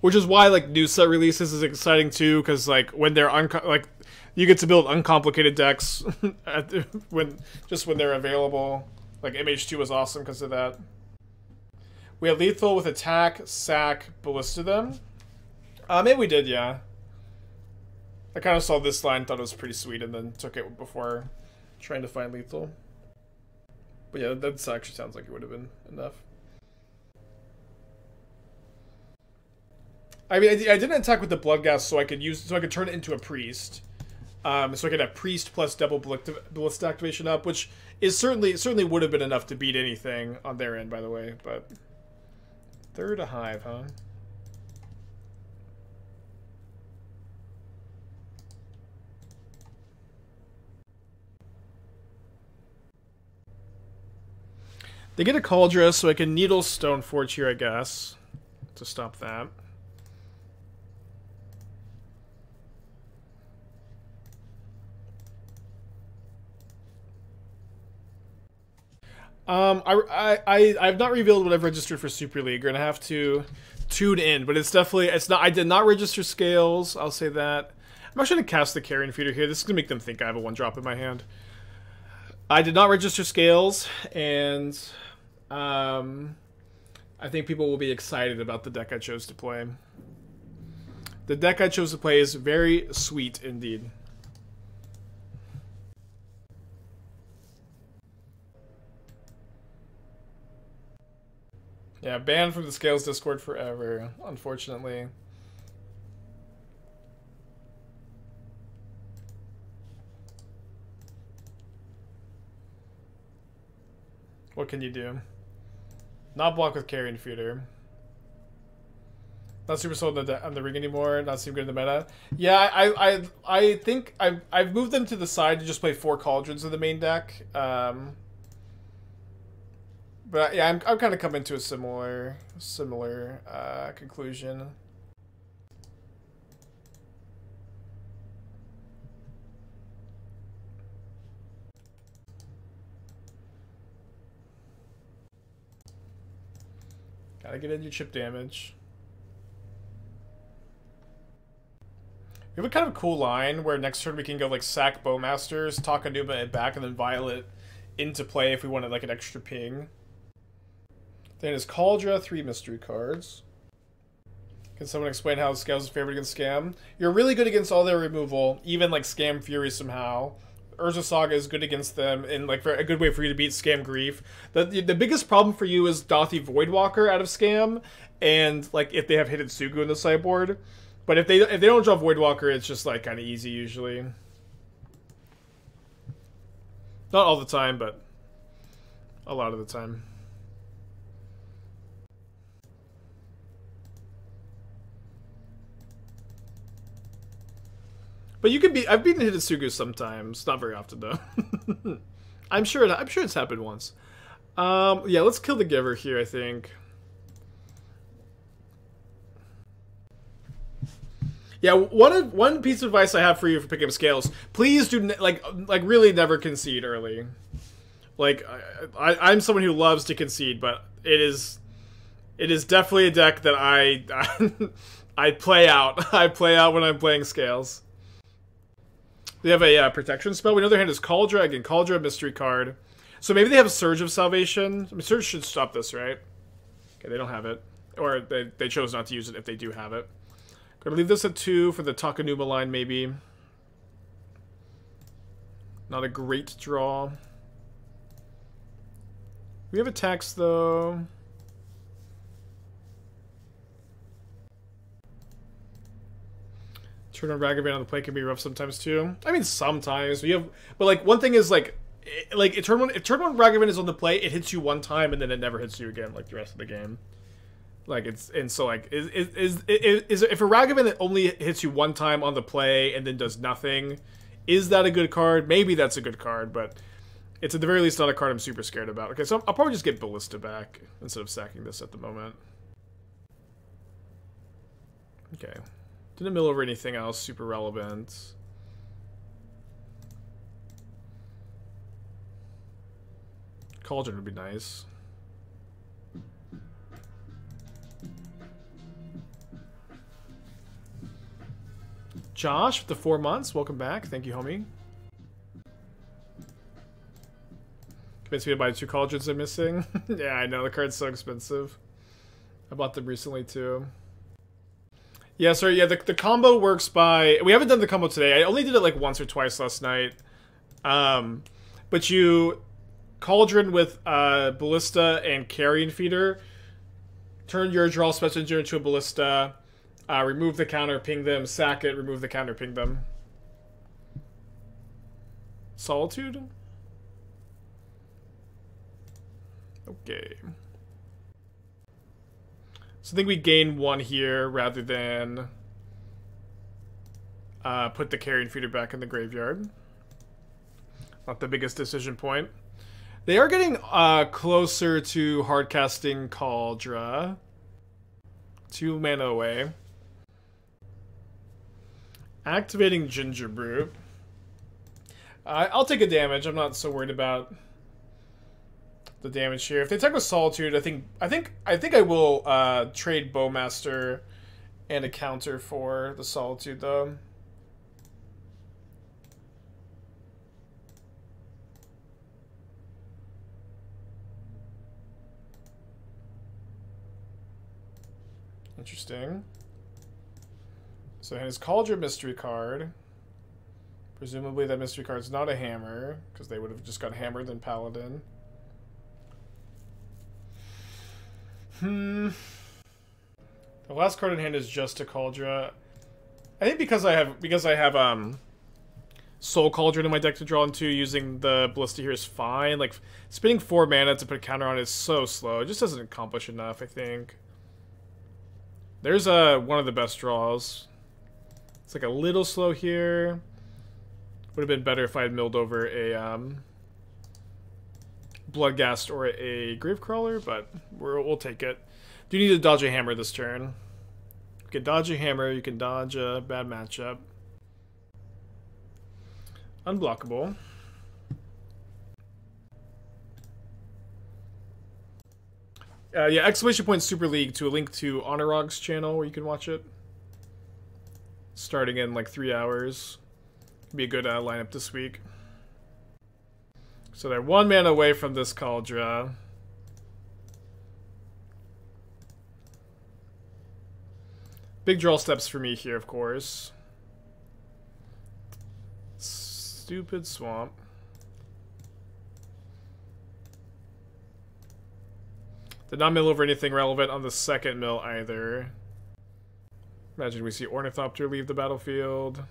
[SPEAKER 1] Which is why like new set releases is exciting too, because like when they're you get to build uncomplicated decks when they're available. Like MH2 was awesome because of that. We have lethal with attack, sack, ballista them. Maybe we did, yeah. I kind of saw this line, thought it was pretty sweet, and then took it before trying to find lethal. But yeah, that actually sounds like it would have been enough. I mean, I didn't attack with the Bloodghast so I could turn it into a priest. So I could have priest plus double ballista activation up, which is certainly would have been enough to beat anything on their end, by the way. But third a Hive, huh? They get a Cauldron, so I can Needle Stoneforge here, I guess, to stop that. I've not revealed what I've registered for Super League. You're gonna have to tune in, but it's not. I did not register scales. I'll say that. I'm actually gonna cast the Carrion Feeder here. This is gonna make them think I have a 1-drop in my hand. I did not register scales, and I think people will be excited about the deck I chose to play. The deck I chose to play is very sweet indeed. Yeah, banned from the Scales Discord forever, unfortunately. What can you do? Not block with Carrion Feeder. Not super sold on the ring anymore. Not super good in the meta. Yeah, I think I've moved them to the side to just play 4 Cauldrons in the main deck. But yeah, I'm kind of coming to a similar conclusion. Gotta get in your chip damage. We have a kind of cool line where next turn we can go like sack Bowmasters, Takenuma it back, and then Violet into play if we wanted like an extra ping. Then is Cauldron, 3 mystery cards. Can someone explain how Scales is favored against Scam? You're really good against all their removal, even like Scam Fury somehow. Urza Saga is good against them, and like a good way for you to beat Scam Grief. The biggest problem for you is Dothy Voidwalker out of Scam, and like if they have Hitotsugu in the sideboard. But if they don't draw Voidwalker, it's just like kind of easy usually. Not all the time, but a lot of the time. But you can be. I've beaten Hitotsugu sometimes, not very often though. I'm sure it's happened once. Yeah, let's kill the Giver here. I think. Yeah, one piece of advice I have for you for picking up Scales: please do like really never concede early. Like I'm someone who loves to concede, but it is definitely a deck that I play out. I play out when I'm playing Scales. They have a protection spell. We know their hand is Cauldron. Again, Cauldron, mystery card. So maybe they have a Surge of Salvation. I mean, Surge should stop this, right? Okay, they don't have it. Or they chose not to use it if they do have it. Gonna leave this at 2 for the Takenuma line, maybe. Not a great draw. We have attacks, though. Turn on Ragavan on the play can be rough sometimes too. I mean, sometimes we have, but like one thing is like if turn one Ragavan is on the play, it hits you one time and then it never hits you again like the rest of the game. Like it's and so like is if a Ragavan that only hits you one time on the play and then does nothing, is that a good card? Maybe that's a good card, but it's at the very least not a card I'm super scared about. Okay, so I'll probably just get Ballista back instead of sacking this at the moment. Okay. Didn't mill over anything else super relevant. Cauldron would be nice. Josh with the 4 months. Welcome back. Thank you, homie. Convinced me to buy 2 Cauldrons I'm missing. Yeah, I know. The card's so expensive. I bought them recently, too. Yeah, sorry, yeah, the combo works by... We haven't done the combo today. I only did it like once or twice last night. But you Cauldron with Ballista and Carrion Feeder. Turn your Geralf Messenger into a Ballista. Remove the counter, ping them. Sack it, remove the counter, ping them. Solitude? Okay. So I think we gain 1 here rather than put the Carrion Feeder back in the graveyard. Not the biggest decision point. They are getting closer to hardcasting Cauldron. 2 mana away. Activating Ginger Brew. I'll take a damage. I'm not so worried about the damage here. If they attack with Solitude, I think I will trade Bowmaster and a counter for the Solitude though. Interesting. So his Cauldron mystery card. Presumably that mystery card's not a hammer, because they would have just got hammered than Paladin. The last card in hand is just a Cauldron. I think because I have Soul Cauldron in my deck to draw into, using the Ballista here is fine. Like spending 4 mana to put a counter on is so slow. It just doesn't accomplish enough, I think. There's one of the best draws. It's like a little slow here. Would have been better if I had milled over a Bloodghast or a Gravecrawler, but we'll take it. Do you need to dodge a hammer this turn? You can dodge a hammer, you can dodge a bad matchup. Unblockable. Yeah, exclamation point Super League to a link to Honorog's channel where you can watch it. Starting in like 3 hours. Be a good lineup this week. So they're 1 mana away from this Cauldron. Big draw steps for me here, of course. Stupid swamp. Did not mill over anything relevant on the second mill either. Imagine we see Ornithopter leave the battlefield.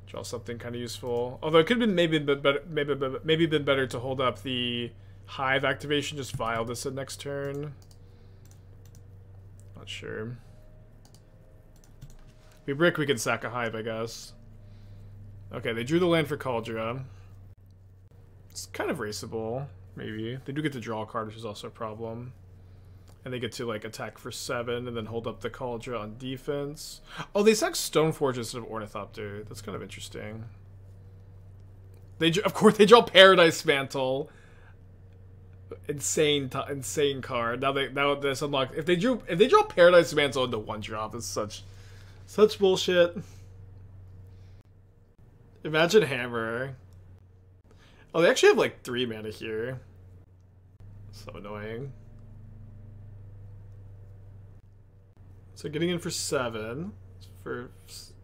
[SPEAKER 1] Draw something kind of useful. Although it could have been maybe been better to hold up the Hive activation, just Vial this at next turn. Not sure. If we brick, we can sack a Hive, I guess. Okay, they drew the land for Cauldron. It's kind of raceable, maybe. They do get to draw a card, which is also a problem. And they get to, like, attack for 7 and then hold up the Cauldron on defense. Oh, they sack Stoneforge instead of Ornithopter. That's kind of interesting. Of course, they draw Paradise Mantle. Insane card. Now this unlocked. If they draw Paradise Mantle into 1-drop, it's such bullshit. Imagine Hammer. Oh, they actually have like 3 mana here. So annoying. So getting in for 7. For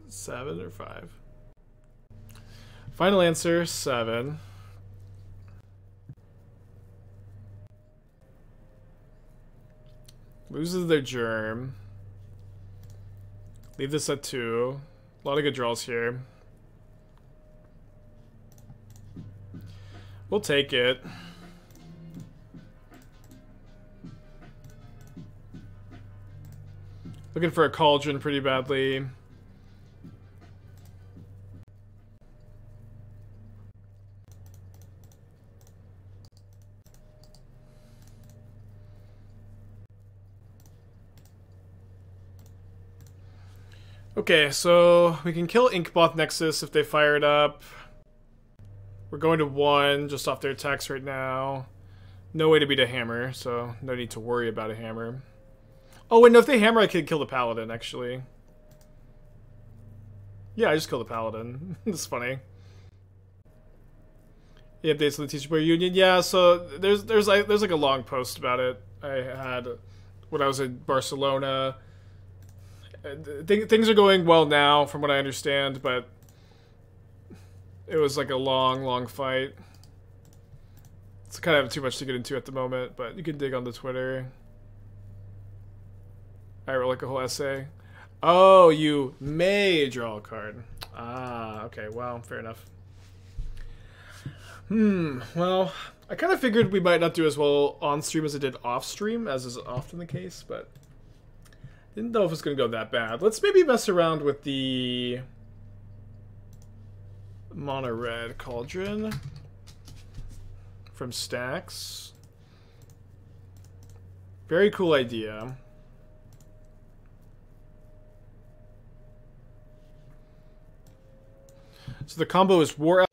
[SPEAKER 1] 7 or 5? Final answer, 7. Loses their Germ. Leave this at 2. A lot of good draws here. We'll take it. Looking for a Cauldron pretty badly. Okay, so we can kill Inkmoth Nexus if they fire it up. We're going to 1 just off their attacks right now. No way to beat a hammer, so no need to worry about a hammer. Oh wait, no, if they hammer I could kill the Paladin, actually. Yeah, I just killed the Paladin. It's funny. The updates on the Teacher Boy Union. Yeah, so there's like a long post about it I had when I was in Barcelona. Things are going well now, from what I understand, but it was like a long fight. It's kind of too much to get into at the moment, but you can dig on the Twitter. I wrote like a whole essay. Oh, you may draw a card. Ah, okay, well, fair enough. Well, I kind of figured we might not do as well on stream as I did off stream, as is often the case, but didn't know if it was going to go that bad. Let's maybe mess around with the Mono Red Cauldron from Stacks. Very cool idea. So the combo is War